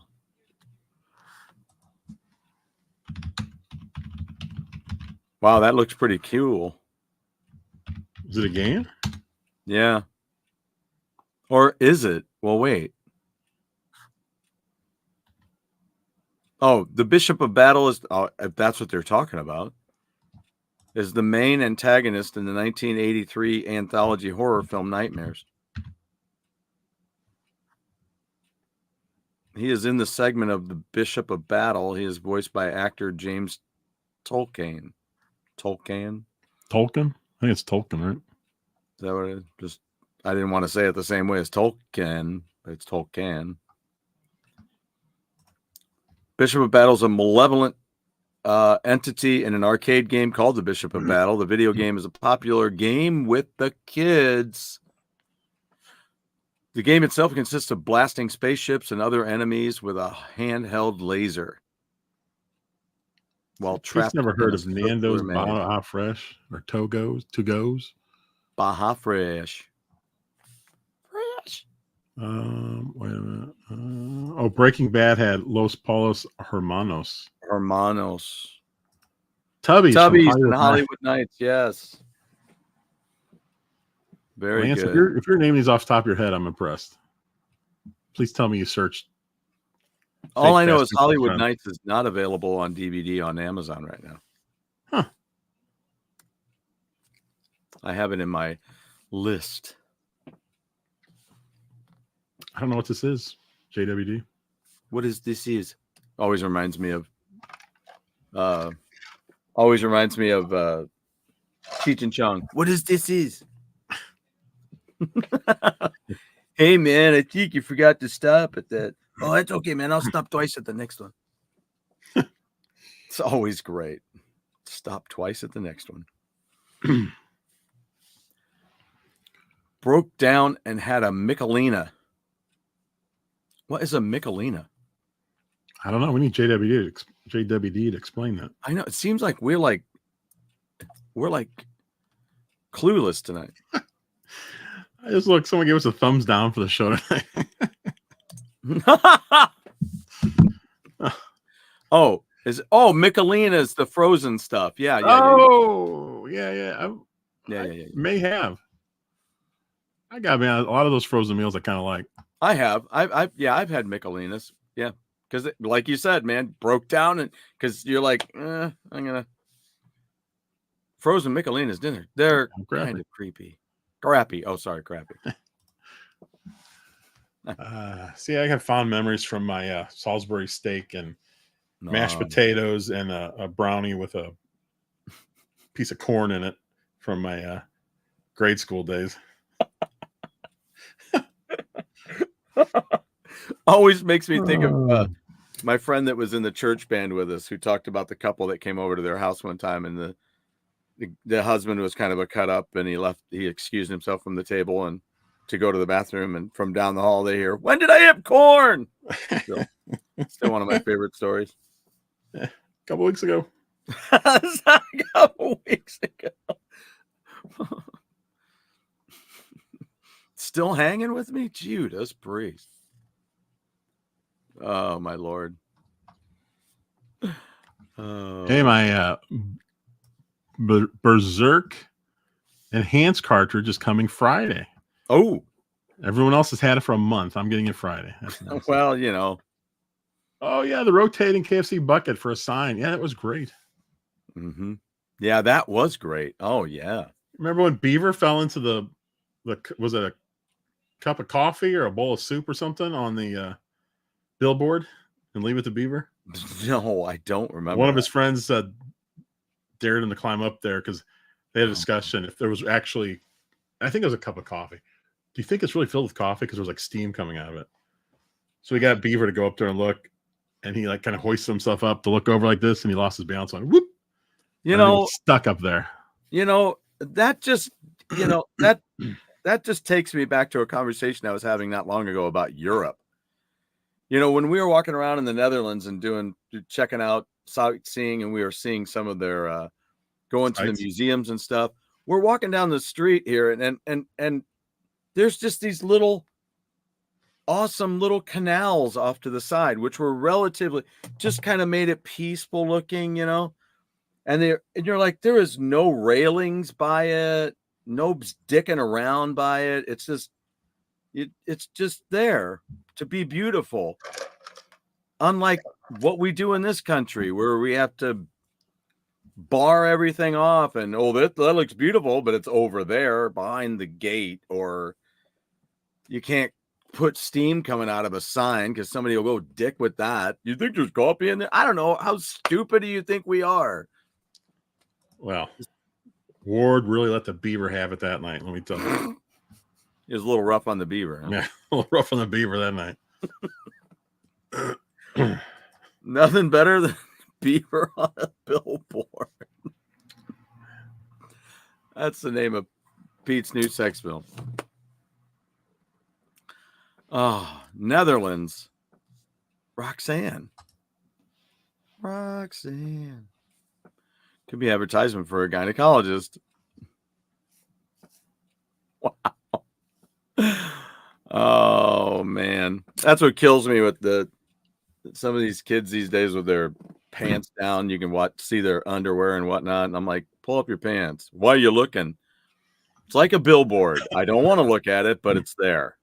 Wow, that looks pretty cool. Is it a game? Yeah. Or is it? Well, wait. Oh, the Bishop of Battle is, if that's what they're talking about, is the main antagonist in the 1983 anthology horror film Nightmares. He is in the segment of the Bishop of Battle. He is voiced by actor James Tolkien. Tolkien? I think it's Tolkien, right? Is that what it is? I didn't want to say it the same way as Tolkien, but it's Tolkien. Bishop of Battle is a malevolent entity in an arcade game called the Bishop of Battle. The video game is a popular game with the kids. The game itself consists of blasting spaceships and other enemies with a handheld laser. while Just trapped never in heard a of circular Nando's, maze. Baja Fresh, or To-Go's. Baja Fresh. Fresh. Wait a minute. Breaking Bad had Los Polos Hermanos. Hermanos. Tubby's from Tubby's and Hollywood Nights. Hollywood Nights. Yes. Very Lance, good. if you're naming these off the top of your head, I'm impressed. Please tell me you searched. All I know Fast is Food Hollywood Restaurant. Nights is not available on DVD on Amazon right now. Huh. I have it in my list. I don't know what this is. JWD. What is this? Is always reminds me of. Cheech and Chong. What is this? Is hey man, I think you forgot to stop at that. Oh, that's okay, man. I'll stop twice at the next one. It's always great. Stop twice at the next one. Broke down and had a Michelina. What is a Michelina? I don't know. We need JWD to explain that. I know. It seems like we're like clueless tonight. I just look. Someone gave us a thumbs down for the show tonight. Michelina is the frozen stuff. Yeah. Yeah. Yeah. May have. I got a lot of those frozen meals I kind of like. I have. I've had Michelinas. Yeah, because like you said, man, broke down and because you're like, I'm gonna frozen Michelinas dinner. They're kind of creepy. Crappy. Oh, sorry, crappy. See, I have fond memories from my Salisbury steak and mashed potatoes and a brownie with a piece of corn in it from my grade school days. Always makes me think of my friend that was in the church band with us who talked about the couple that came over to their house one time, and the husband was kind of a cut up, and he excused himself from the table and to go to the bathroom, and from down the hall they hear, "When did I have corn?" Still one of my favorite stories. A couple weeks ago. A couple weeks ago. Still hanging with me? Judas Priest. Oh, my Lord. Hey, my Berserk Enhanced cartridge is coming Friday. Oh. Everyone else has had it for a month. I'm getting it Friday. That's nice. Well, you know. Oh, yeah, the rotating KFC bucket for a sign. Yeah, that was great. Mm-hmm. Yeah, that was great. Oh, yeah. Remember when Beaver fell into the was it a cup of coffee or a bowl of soup or something on the billboard and Leave It to Beaver? No, I don't remember. One of his friends dared him to climb up there because they had a discussion if there was actually, I think it was a cup of coffee. Do you think it's really filled with coffee? Because there was like steam coming out of it. So we got Beaver to go up there and look, and he like kind of hoisted himself up to look over like this, and he lost his balance on whoop. You know, stuck up there. You know, that just, that just takes me back to a conversation I was having not long ago about Europe. You know, when we were walking around in the Netherlands and checking out sightseeing, and we were seeing some of their going to the museums and stuff. We're walking down the street here, and there's just these awesome little canals off to the side, which were relatively just kind of made it peaceful looking, you know. And you're like, there is no railings by it, no dicking around by it. It's just there to be beautiful. Unlike what we do in this country, where we have to bar everything off and that looks beautiful, but it's over there behind the gate, or you can't put steam coming out of a sign because somebody will go dick with that. You think there's coffee in there? I don't know. How stupid do you think we are? Well, Ward really let the Beaver have it that night. Let me tell you. It was a little rough on the Beaver. Huh? Yeah, a little rough on the Beaver that night. Nothing better than Beaver on a billboard. That's the name of Pete's new sex film. Oh, Netherlands. Roxanne. Could be advertisement for a gynecologist. Wow. Oh man, that's what kills me with some of these kids these days with their pants down. You can see their underwear and whatnot, and I'm like, pull up your pants. Why are you looking? It's like a billboard. I don't want to look at it, but it's there.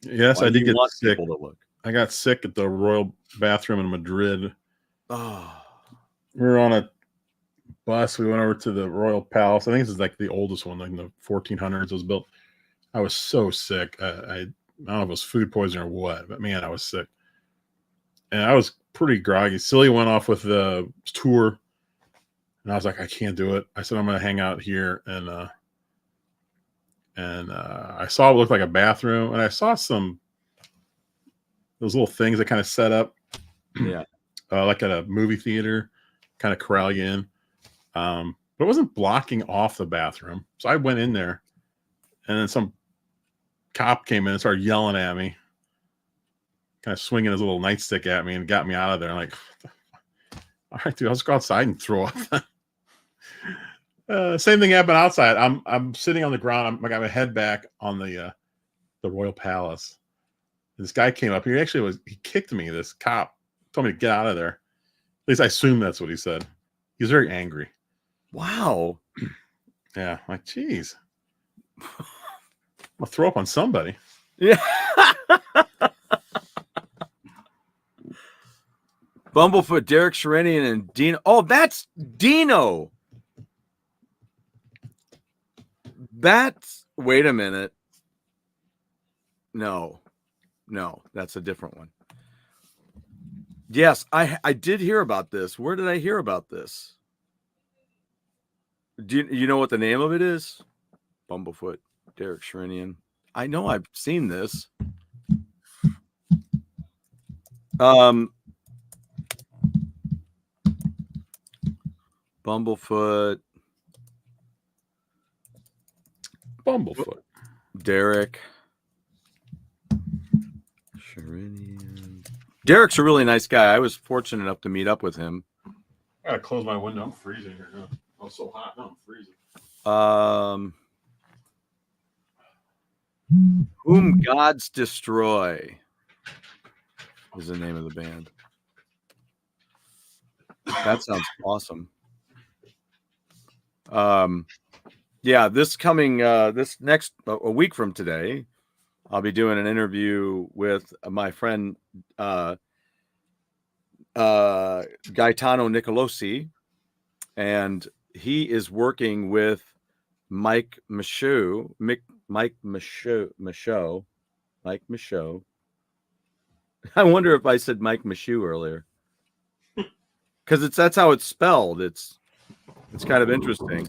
Yes, Why I do did you get want sick. people to look? I got sick at the Royal Bathroom in Madrid. Oh, We were on a bus. We went over to the Royal Palace. I think this is like the oldest one, like in the 1400s. It was built. I was so sick. I don't know if it was food poisoning or what, but man, I was sick. And I was pretty groggy. Silly went off with the tour, and I was like, I can't do it. I said, I'm going to hang out here. And I saw what looked like a bathroom, and I saw those little things that kind of set up, yeah. like at a movie theater, kind of corral you in. But it wasn't blocking off the bathroom. So I went in there, and then some cop came in and started yelling at me, kind of swinging his little nightstick at me, and got me out of there. I'm like, all right, dude, I'll just go outside and throw up. Same thing happened outside. I'm sitting on the ground. I got my head back on the Royal Palace. This guy came up. He kicked me. This cop told me to get out of there. At least I assume that's what he said. He was very angry. Wow. Yeah, like, geez. I'm gonna throw up on somebody. Yeah. Bumblefoot, Derek Sherinian, and Dino. Oh, that's Dino. Wait a minute. No, that's a different one. Yes, I did hear about this. Where did I hear about this? Do you know what the name of it is? Bumblefoot, Derek Sherinian. I know I've seen this. Bumblefoot, Derek Sherinian. Derek's a really nice guy. I was fortunate enough to meet up with him. I gotta close my window. I'm freezing here now. Oh, it's so hot. No, I'm freezing. Whom Gods Destroy is the name of the band. That sounds awesome. Yeah, this next a week from today, I'll be doing an interview with my friend Gaetano Nicolosi, and he is working with Mike Michaud. I wonder if I said Mike Michaud earlier, because that's how it's spelled. It's kind of interesting.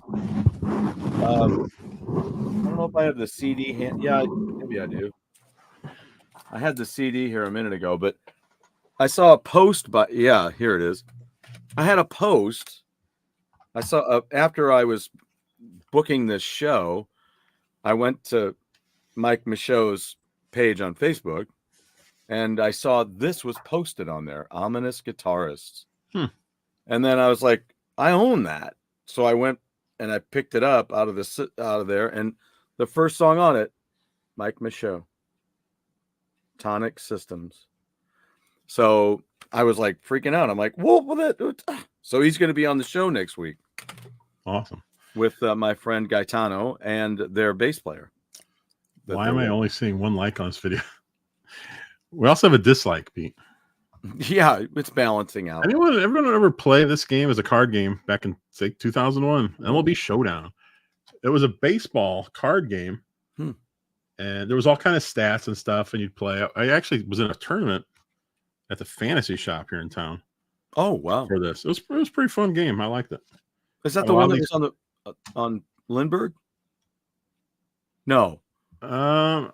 I don't know if I have the CD hand. Yeah, maybe I do. I had the CD here a minute ago, but I saw a post. But yeah, here it is. I had a post. I saw after I was booking this show, I went to Mike Michaud's page on Facebook, and I saw this was posted on there. Ominous Guitarists. And then I was like, I own that. So I went and I picked it up out of there, and the first song on it, Mike Michaud, Tonic Systems. So I was like freaking out. I'm like, whoa, so he's going to be on the show next week. Awesome. With my friend Gaetano and their bass player. Why am I only seeing one like on this video? We also have a dislike, Pete. Yeah, it's balancing out. Everyone ever play this game as a card game back in, say, 2001? MLB Showdown. It was a baseball card game, and there was all kind of stats and stuff, and you'd play. I actually was in a tournament at the Fantasy Shop here in town. Oh wow! For this, it was a pretty fun game. I liked it. Is that the one that was on Lindbergh? No. No,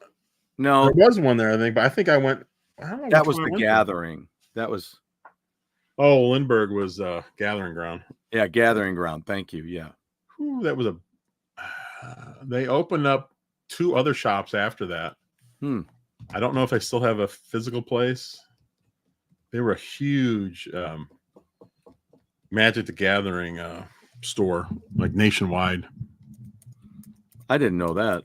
there was one there, I think, but I think I went. I don't know. That was The Gathering. That was. Oh, Lindbergh was Gathering Ground. Yeah, Gathering Ground. Thank you. Yeah. Ooh, that was they opened up 2 other shops after that. I don't know if they still have a physical place. They were a huge Magic the Gathering store, like nationwide. I didn't know that.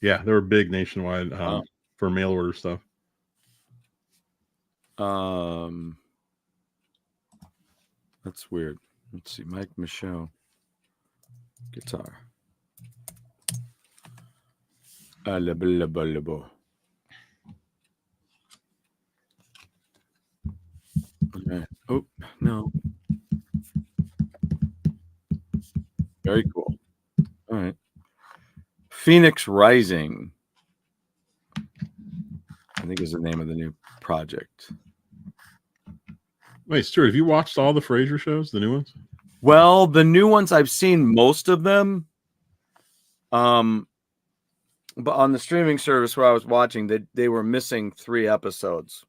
Yeah, they were big nationwide Wow. for mail order stuff. That's weird. Let's see, Mike Michaud, guitar. Okay. Oh no. Very cool. All right. Phoenix Rising, I think is the name of the new project. Wait, Stuart, have you watched all the Frasier shows, the new ones? Well, the new ones I've seen most of them. But on the streaming service where I was watching, they were missing 3 episodes.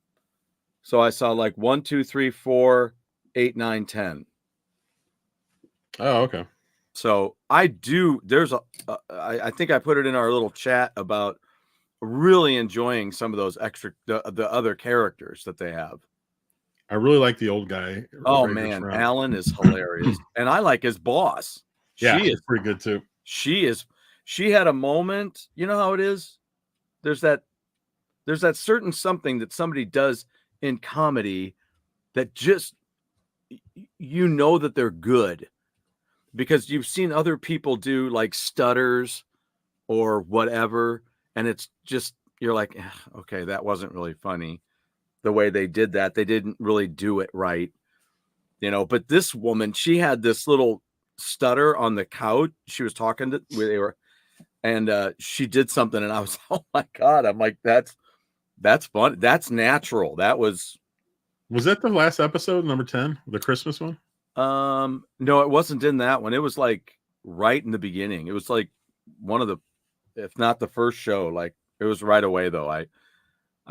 So I saw like 1, 2, 3, 4, 8, 9, 10. Oh, okay. So I do. There's I think I put it in our little chat about really enjoying some of those extra the other characters that they have. I really like the old guy. Oh Frasier's man, friend. Alan is hilarious, and I like his boss. Yeah, She she's is pretty good too. She had a moment. You know how it is. There's that certain something that somebody does in comedy that just you know that they're good because you've seen other people do like stutters or whatever, and it's just you're like, okay, that wasn't really funny. The way they did that, they didn't really do it right, you know. But this woman, she had this little stutter on the couch. She was talking to where they were, and she did something, and I was, oh my god, I'm like, that's fun. That's natural. That was that the last episode, number 10, the Christmas one? no, it wasn't in that one. It was like right in the beginning. It was like one of the, if not the first show. Like it was right away though. I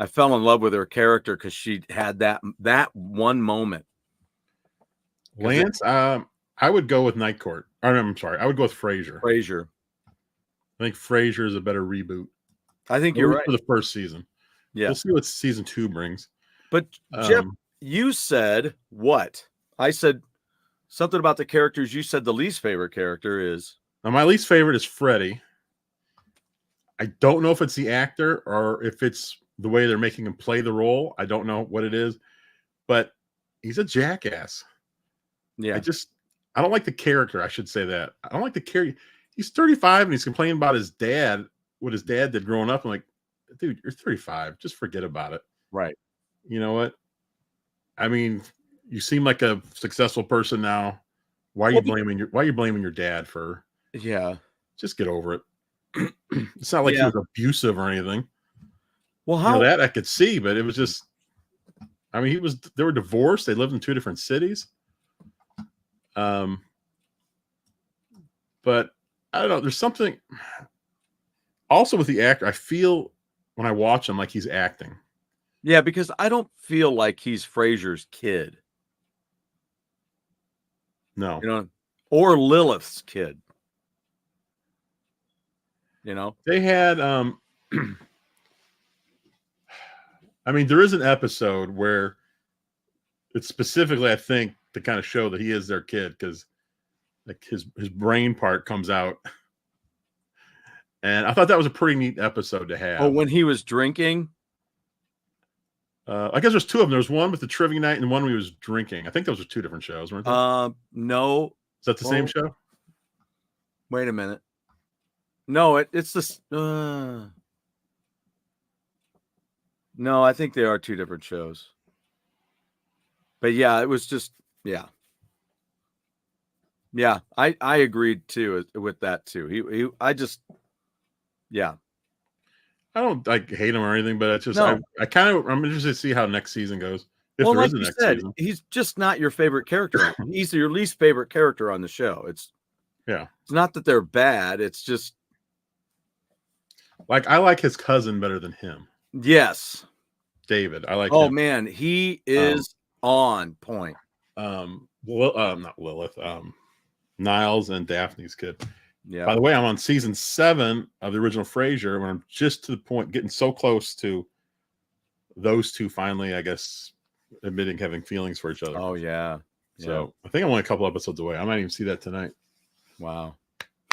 fell in love with her character because she had that one moment. Lance, I would go with Night Court. I'm sorry, I would go with Frasier. Frasier. I think Frasier is a better reboot. I think you're right for the first season. Yeah, we'll see what season 2 brings. But Jeff, you said what? I said something about the characters. You said the least favorite character is. Now, my least favorite is Freddie. I don't know if it's the actor or if it's the way they're making him play the role. I don't know what it is, but he's a jackass. Yeah. I don't like the character. I should say that. I don't like the character. He's 35 and he's complaining about his dad, what his dad did growing up. I'm like, dude, you're 35. Just forget about it. Right. You know what? I mean, you seem like a successful person now. Why are you blaming your dad for? Yeah. Just get over it. It's not like he was abusive or anything. Well, how that I could see, but it was just. I mean, they were divorced. They lived in 2 different cities. But I don't know. There's something. Also with the actor, I feel when I watch him like he's acting. Yeah, because I don't feel like he's Frasier's kid. No. You know, or Lilith's kid. You know? They had I mean, there is an episode where it's specifically, I think, to kind of show that he is their kid because like his brain part comes out. And I thought that was a pretty neat episode to have. Oh, when he was drinking? I guess there's 2 of them. There's one with the trivia night and one where he was drinking. I think those are 2 different shows, weren't they? No. Is that the same show? Wait a minute. No, it's this. No, I think they are 2 different shows. But yeah, it was just yeah. I agreed too with that too. I just yeah. I don't like hate him or anything, but it's just No. I'm interested to see how next season goes. If there is a next season. He's just not your favorite character. He's your least favorite character on the show. It's not that they're bad. It's just like I like his cousin better than him. Yes. David. I like him. Man, he is on point. Not Lilith. Niles and Daphne's kid. Yeah. By the way, I'm on season 7 of the original Frasier when I'm just to the point, getting so close to those 2 finally, I guess, admitting having feelings for each other. Oh yeah. So I think I'm only a couple episodes away. I might even see that tonight. Wow.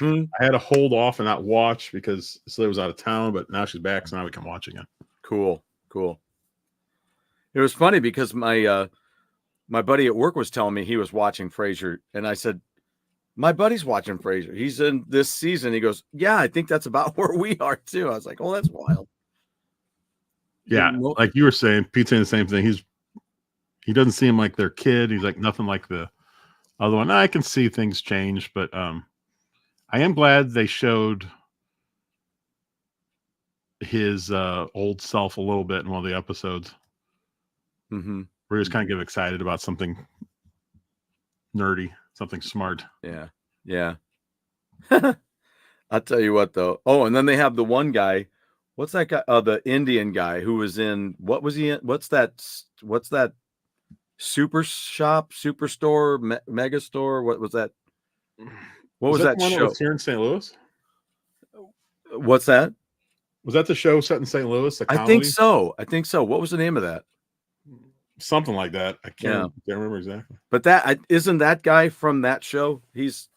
I had to hold off and not watch because Celia was out of town, but now she's back, so now we can watch again. Cool. It was funny because my buddy at work was telling me he was watching Frasier, and I said, my buddy's watching Frasier. He's in this season. He goes, yeah, I think that's about where we are too. I was like, oh, that's wild. Yeah, like you were saying, Pete's saying the same thing. He doesn't seem like their kid. He's like nothing like the other one. I can see things change, but I am glad they showed his old self a little bit in one of the episodes. Mm-hmm. Where he was kind of get excited about something nerdy, something smart. Yeah. I'll tell you what, though. Oh, and then they have the one guy. What's that guy? The Indian guy who was in. What was he in? What's that superstore, mega store? What was that? What was that the one show? that was here in St. Louis? What's that? Was that the show set in St. Louis? I think so. What was the name of that? Something like that. I can't remember exactly. But that isn't that guy from that show. He was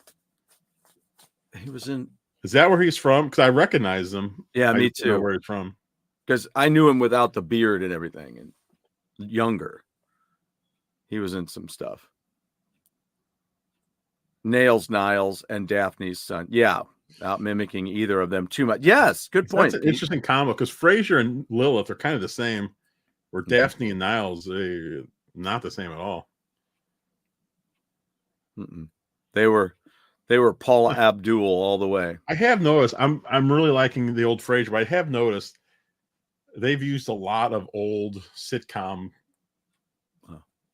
in. Is that where he's from? Because I recognize him. Yeah, me too. Know where he's from. Because I knew him without the beard and everything, and younger. He was in some stuff. Niles, and Daphne's son. Yeah, out mimicking either of them too much. Yes, good point. That's an interesting combo because Frasier and Lilith are kind of the same. Where Daphne and Niles, they're not the same at all. Mm-mm. They were Paula Abdul all the way. I have noticed. I'm really liking the old Frasier, but I have noticed they've used a lot of old sitcom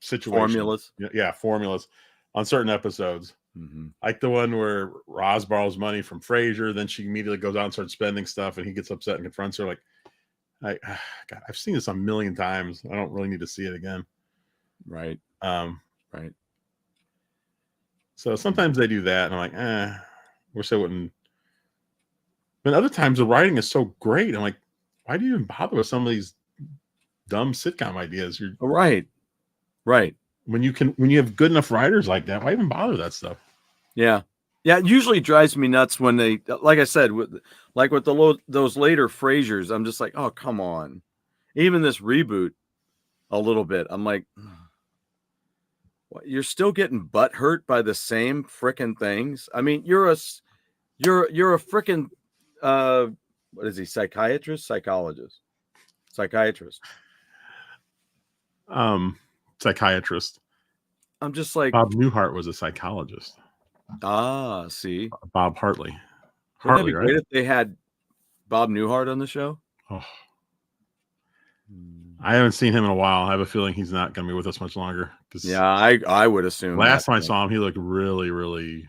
situations. Formulas. Yeah, formulas on certain episodes. Mm-hmm. Like the one where Roz borrows money from Frasier, then she immediately goes out and starts spending stuff, and he gets upset and confronts her like, God, I've seen this a million times. I don't really need to see it again. Right. Right. So sometimes they do that, and I'm like, wish I wouldn't. But other times the writing is so great. I'm like, why do you even bother with some of these dumb sitcom ideas? You're right. When you have good enough writers like that, why even bother that stuff? Yeah. It usually drives me nuts when they, like I said, with those later Frasiers. I'm just like, oh, come on. Even this reboot, a little bit. I'm like, what, you're still getting butt hurt by the same frickin' things. I mean, you're a frickin' what is he? Psychiatrist? Psychologist? Psychiatrist. Psychiatrist. I'm just like, Bob Newhart was a psychologist. See, Bob Hartley. Wouldn't that be great if they had Bob Newhart on the show? Oh. I haven't seen him in a while. I have a feeling he's not going to be with us much longer. Yeah, I would assume. Last time I saw him, he looked really, really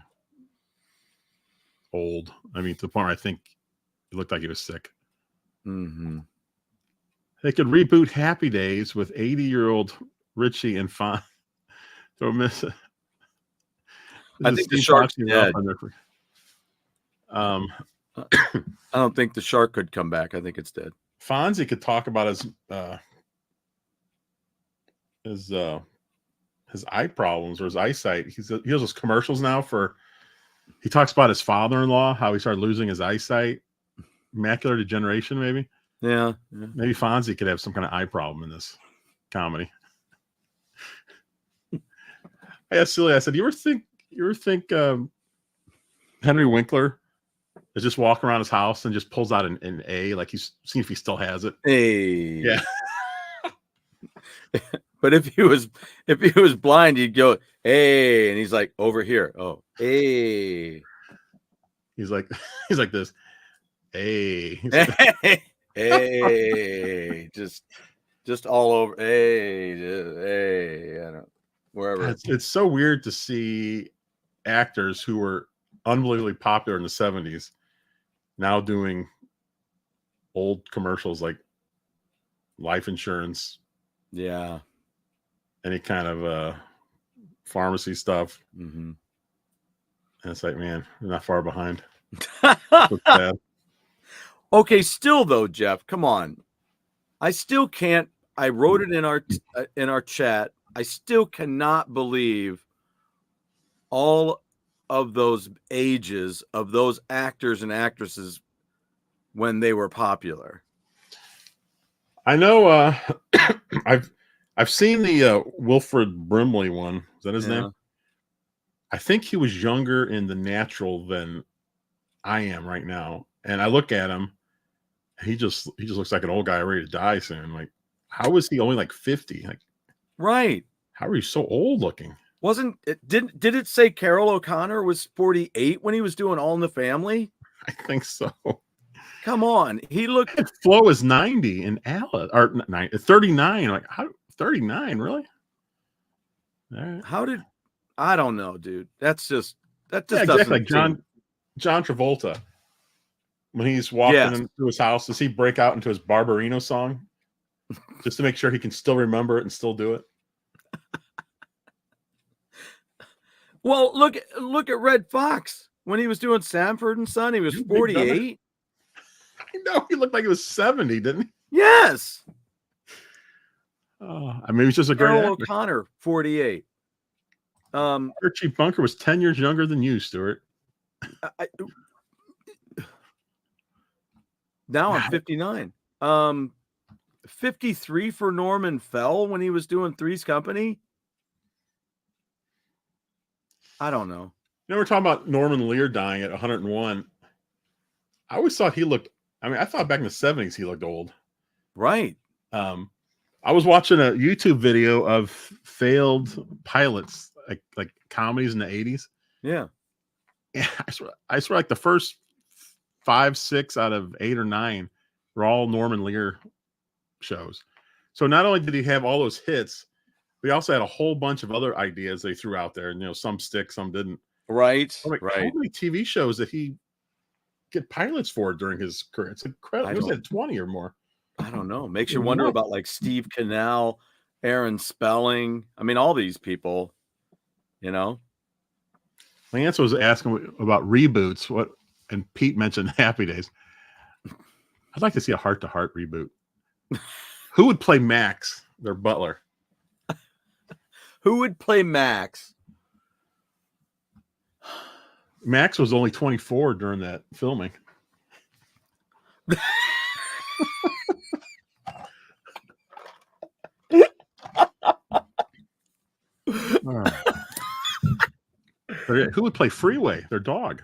old. I mean, to the point where I think it looked like he was sick. Mm-hmm. They could reboot Happy Days with 80-year-old Richie and Fawn. Don't miss it. I think the shark's dead. I don't think the shark could come back. I think it's dead. Fonzie could talk about his eye problems or his eyesight. He has those commercials now he talks about his father-in-law, how he started losing his eyesight, macular degeneration, maybe. Yeah. Maybe Fonzie could have some kind of eye problem in this comedy. I asked Celia, I said, you ever think Henry Winkler is just walking around his house and just pulls out an A, like he's seeing if he still has it? Hey. Yeah. But if he was blind, he'd go, hey, and he's like, over here. Oh, hey. He's like this. Hey. Hey. Hey. just all over. Hey. I don't wherever. It's so weird to see actors who were unbelievably popular in the 70s now doing old commercials like life insurance. Yeah. Any kind of pharmacy stuff. Mm-hmm. And it's like, man, we're not far behind. Okay, still though, Jeff, come on. I still can't. I wrote it in our chat. I still cannot believe all of those ages of those actors and actresses when they were popular. I know. I've seen the Wilfred Brimley one. Is that his name? I think he was younger in The Natural than I am right now. And I look at him, he just looks like an old guy ready to die soon. Like, how is he only like 50? Like, Right. how are you so old looking? Wasn't it? Did it say Carol O'Connor was 48 when he was doing All in the Family? I think so. Come on, he looked. Flo is 90 and Alice or 39. Like, how 39? Really? Right. How did I don't know, dude. That just exactly. doesn't Like John Travolta. When he's walking into his house, does he break out into his Barbarino song just to make sure he can still remember it and still do it? Well, look at Red Fox when he was doing Sanford and Son. He was 48. I know, he looked like he was 70, didn't he? Yes. I mean, he was just a great Carol actor. O'Connor, 48. Archie Bunker was 10 years younger than you, Stuart. Now I'm 59. 53 for Norman Fell when he was doing Three's Company. I don't know. You know, we're talking about Norman Lear dying at 101. I always thought he looked, I mean, I thought back in the 70s he looked old. Right. I was watching a YouTube video of failed pilots, like comedies in the 80s. Yeah. I swear like the first 5, 6 out of 8 or 9 were all Norman Lear shows. So not only did he have all those hits, we also had a whole bunch of other ideas they threw out there. And, you know, some stick, some didn't. Right. Like, right. How many TV shows did he get pilots for during his career? It's incredible. It was at 20 or more. I don't know. Makes you wonder about like Steve Cannell, Aaron Spelling. I mean, all these people, you know. Lance was asking about reboots. And Pete mentioned Happy Days. I'd like to see a Heart to Heart reboot. Who would play Max, their butler? Who would play Max? Max was only 24 during that filming. Who would play Freeway, their dog?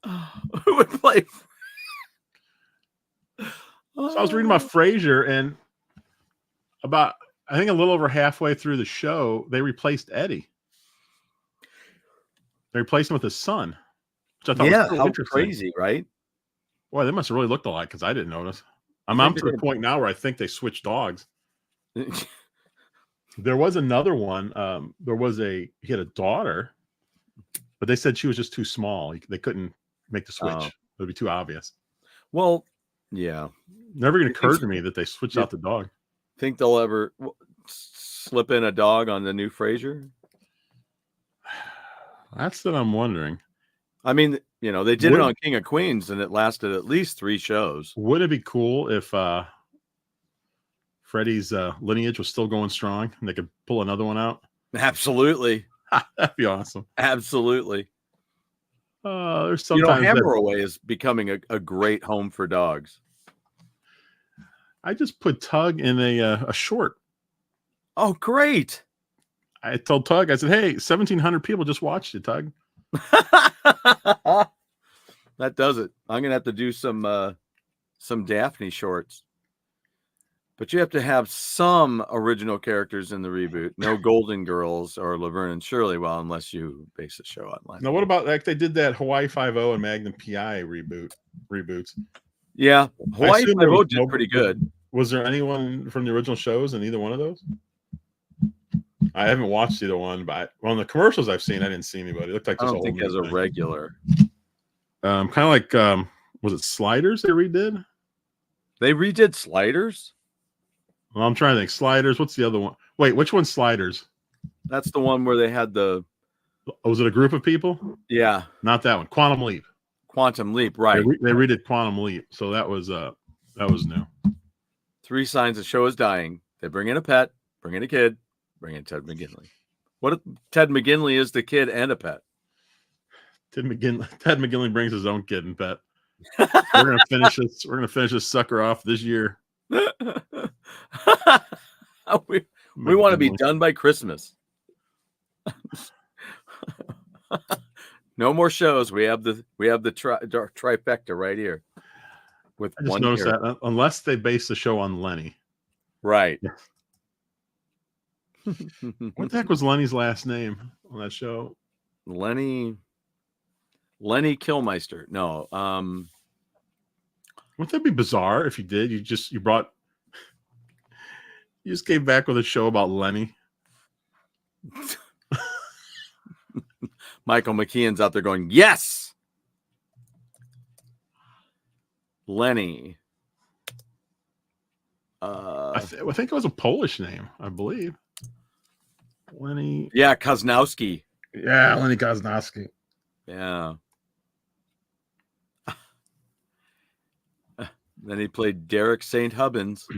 Who would play? So I was reading about Frasier, and I think a little over halfway through the show, they replaced Eddie. They replaced him with his son, which I thought was so interesting. Crazy, right? Boy, they must have really looked alike because I didn't notice. I'm to the point now where I think they switched dogs. There was another one. He had a daughter, but they said she was just too small. They couldn't make the switch. It would be too obvious. Well, yeah. Never even occurred to me that they switched out the dog. Think they'll ever slip in a dog on the new Frasier? That's what I'm wondering. I mean, you know, they did it on King of Queens, and it lasted at least 3 shows. Would it be cool if Freddie's lineage was still going strong and they could pull another one out? Absolutely. That'd be awesome. Absolutely. There's sometimes Hammeraway is becoming a great home for dogs. I just put Tug in a short. Oh, great. I told Tug, I said, hey, 1,700 people just watched it, Tug. That does it. I'm going to have to do some Daphne shorts. But you have to have some original characters in the reboot. No Golden Girls or Laverne and Shirley, unless you base the show online. Now, what about, like, they did that Hawaii Five-0 and Magnum P.I. reboots? Yeah, Hawaii Five-0 did pretty good. Was there anyone from the original shows in either one of those? I haven't watched either one, but on the commercials I've seen, I didn't see anybody. It looked like I don't think as a regular. Kind of like, was it Sliders they redid? They redid Sliders? Well, I'm trying to think. Sliders. What's the other one? Wait, which one's Sliders? That's the one where they had the. Oh, was it a group of people? Yeah. Not that one. Quantum Leap. Quantum Leap, right. They redid Quantum Leap. So that was new. 3 signs the show is dying. They bring in a pet, bring in a kid, bring in Ted McGinley. What if Ted McGinley is the kid and a pet? Ted McGinley brings his own kid and pet. We're gonna finish this. We're gonna finish this sucker off this year. we want to be done by Christmas. No more shows. We have the trifecta right here. With I just one noticed character. that unless they base the show on Lenny. Right. What the heck was Lenny's last name on that show? Lenny Kilmeister. No. Wouldn't that be bizarre if you did? You just came back with a show about Lenny. Michael McKeon's out there going, yes. Lenny. I think it was a Polish name, I believe. Lenny. Yeah, Koznowski. Yeah, Lenny Koznowski. Yeah. Then he played Derek St. Hubbins.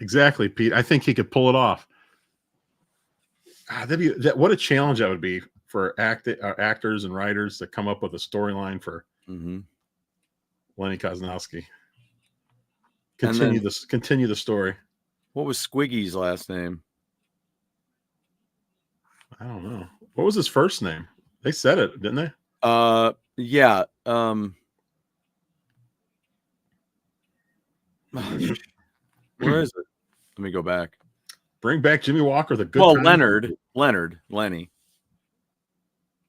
Exactly, Pete. I think he could pull it off. What a challenge that would be for actors and writers to come up with a storyline for Lenny Koznowski. Continue the story. What was Squiggy's last name? I don't know. What was his first name? They said it, didn't they? Yeah. Where is it? Let me go back. Bring back Jimmy Walker, the good. Well, Lenny.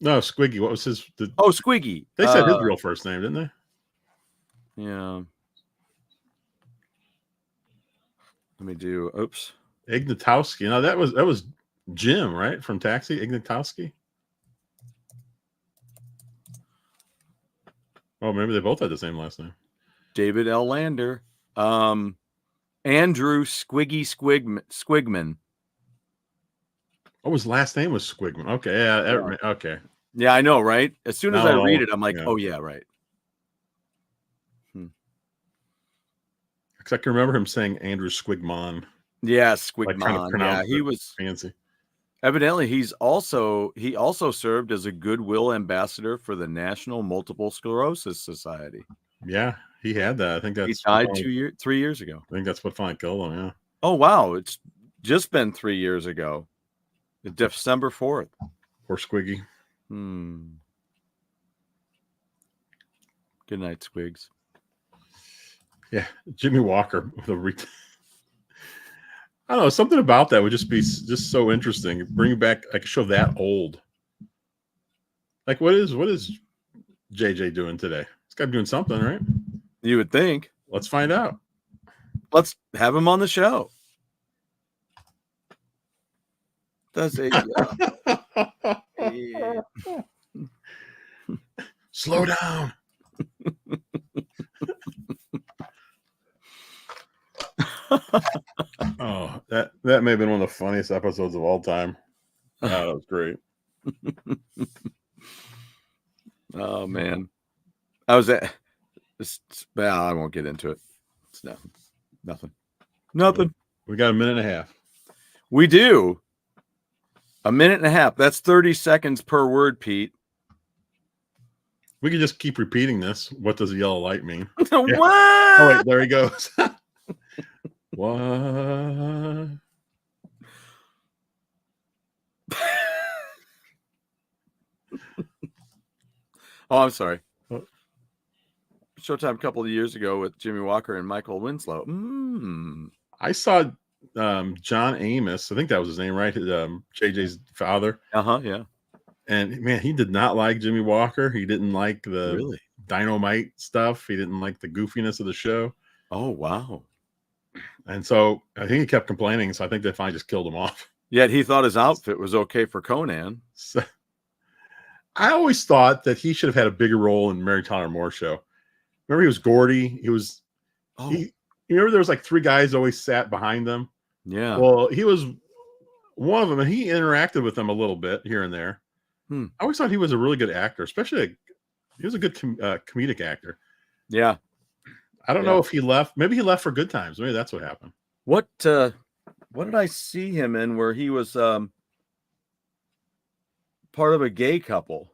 No, Squiggy. What was his? Squiggy. They said his real first name, didn't they? Yeah. Let me do. Oops. Ignatowski. No, that was Jim, right, from Taxi. Ignatowski. Oh, maybe they both had the same last name. David L. Lander. Andrew Squigman. Oh, his last name was Squigman. Okay, yeah. Okay. Yeah, I know, right? As soon as I read it, I'm like, oh yeah, right. Because I can remember him saying Andrew Squigman. Yeah, Squigman. Like yeah, he was fancy. Evidently, he also served as a goodwill ambassador for the National Multiple Sclerosis Society. Yeah, he had that. I think he died 3 years ago. I think that's what finally killed him. Yeah. Oh wow, it's just been 3 years ago, December 4th. Poor Squiggy. Good night, Squigs. Yeah, Jimmy Walker with I don't know, something about that would just be just so interesting. Bring back like a show that old. Like what is JJ doing today? He's got to be doing something, right? You would think. Let's find out. Let's have him on the show. Does it? Slow down. Oh, that may have been one of the funniest episodes of all time. Oh, that was great. Oh man, I was at. Well, I won't get into it. It's nothing. We got a minute and a half. We do. A minute and a half. That's 30 seconds per word, Pete. We could just keep repeating this. What does a yellow light mean? What? Oh wait, there he goes. What? Oh, I'm sorry. Showtime a couple of years ago with Jimmy Walker and Michael Winslow. I saw John Amos. I think that was his name, right? JJ's father. Yeah. And man, he did not like Jimmy Walker. He didn't like the dynamite stuff. He didn't like the goofiness of the show. Oh, wow. And so I think he kept complaining. So I think they finally just killed him off. Yet he thought his outfit was okay for Conan. So, I always thought that he should have had a bigger role in Mary Tyler Moore's show. Remember, he was Gordy. He was. Oh. You remember there was like three guys always sat behind them. Yeah. Well, he was one of them, and he interacted with them a little bit here and there. I always thought he was a really good actor, especially he was a good comedic actor. Yeah. I don't know if he left. Maybe he left for Good Times. Maybe that's what happened. What did I see him in where he was part of a gay couple?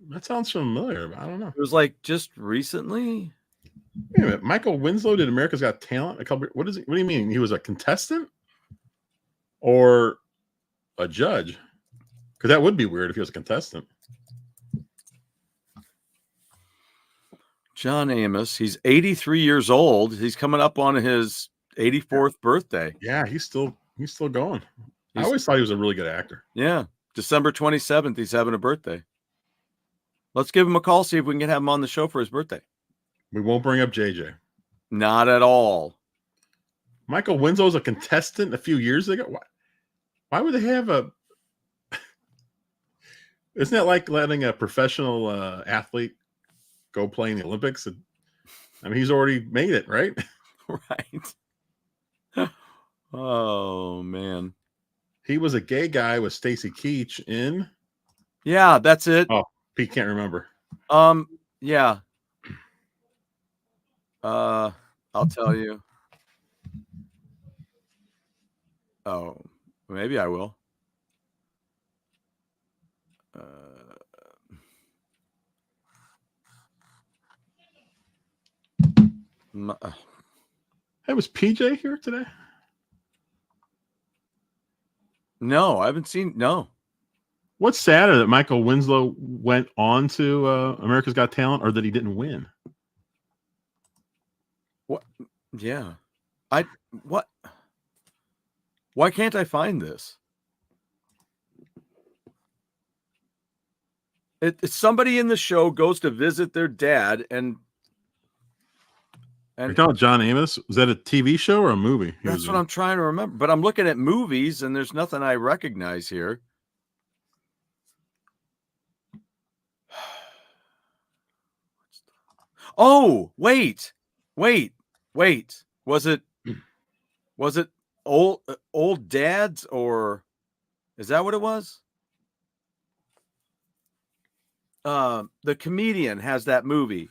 That sounds familiar, but I don't know. It was like just recently. Wait a minute. Michael Winslow did America's Got Talent a couple. What is it? What do you mean? He was a contestant or a judge? Because that would be weird if he was a contestant. John Amos. He's 83 years old. He's coming up on his 84th birthday. Yeah, he's still going. I always thought he was a really good actor. Yeah. December 27th, he's having a birthday. Let's give him a call, see if we can have him on the show for his birthday. We won't bring up JJ. Not at all. Michael Winslow's a contestant a few years ago. Why would they have a... Isn't that like letting a professional athlete go play in the Olympics? I mean, he's already made it, right? Right. Oh, man. He was a gay guy with Stacy Keach in... Yeah, that's it. Oh, Pete can't remember. Yeah. I'll tell you. Oh, maybe I will. Hey, was PJ here today? No, I haven't seen. No. What's sadder, that Michael Winslow went on to America's Got Talent, or that he didn't win? What? Yeah. What? Why can't I find this? It's somebody in the show goes to visit their dad, and You're talking about John Amos? Was that a TV show or a movie? That's what I'm trying to remember. But I'm looking at movies, and there's nothing I recognize here. Oh, wait. Was it old dads, or is that what it was? The comedian has that movie.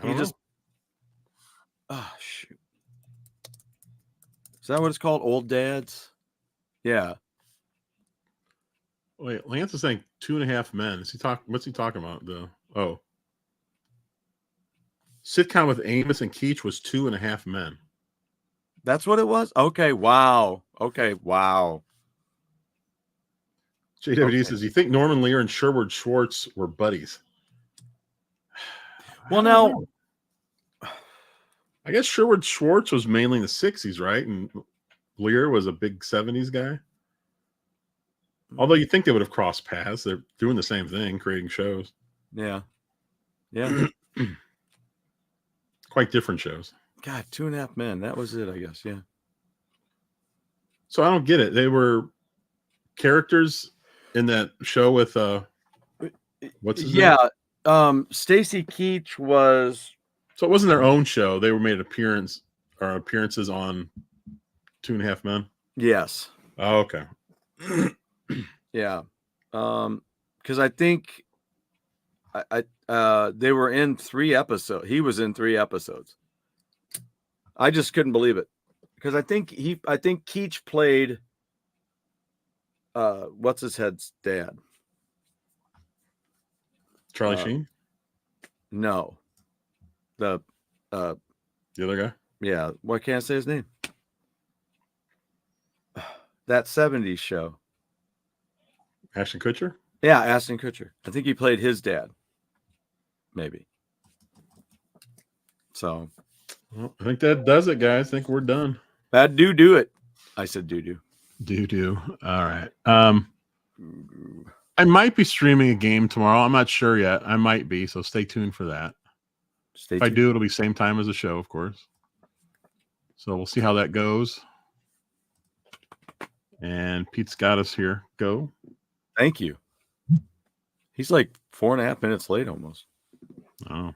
He just, oh shoot. Is that what it's called? Old Dads? Yeah. Wait, Lance is saying 2.5 Men. What's he talking about though? Oh. Sitcom with Amos and Keach was 2.5 Men. That's what it was? Okay, wow. JWD says, you think Norman Lear and Sherwood Schwartz were buddies? Well, now, I guess Sherwood Schwartz was mainly in the 60s, right? And Lear was a big 70s guy. Although you think they would have crossed paths. They're doing the same thing, creating shows. Yeah. Quite different shows. God, 2.5 Men. That was it, I guess. Yeah. So I don't get it. They were characters in that show with what's his name? Stacy Keach was. So it wasn't their own show. They were made appearances on 2.5 Men. Yes. Oh, okay. Yeah. Because I think they were in 3 episodes. He was in 3 episodes. I just couldn't believe it, because I think Keach played what's his head's dad? Charlie Sheen? No. The other guy? Yeah. Why can't I say his name? That 70s show. Ashton Kutcher? Yeah, Ashton Kutcher. I think he played his dad. Maybe. So. Well, I think that does it, guys. I think we're done. Bad do it. I said do. Do. All right. I might be streaming a game tomorrow. I'm not sure yet. I might be, so stay tuned for that. If I do, it'll be same time as the show, of course. So we'll see how that goes. And Pete's got us here. Go. Thank you. He's like 4.5 minutes late almost. Oh.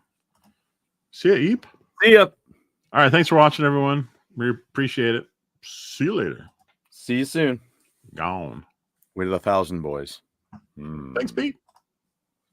See ya, Eep. See ya. All right. Thanks for watching, everyone. We appreciate it. See you later. See you soon. Gone. With 1,000 boys. Thanks, Pete.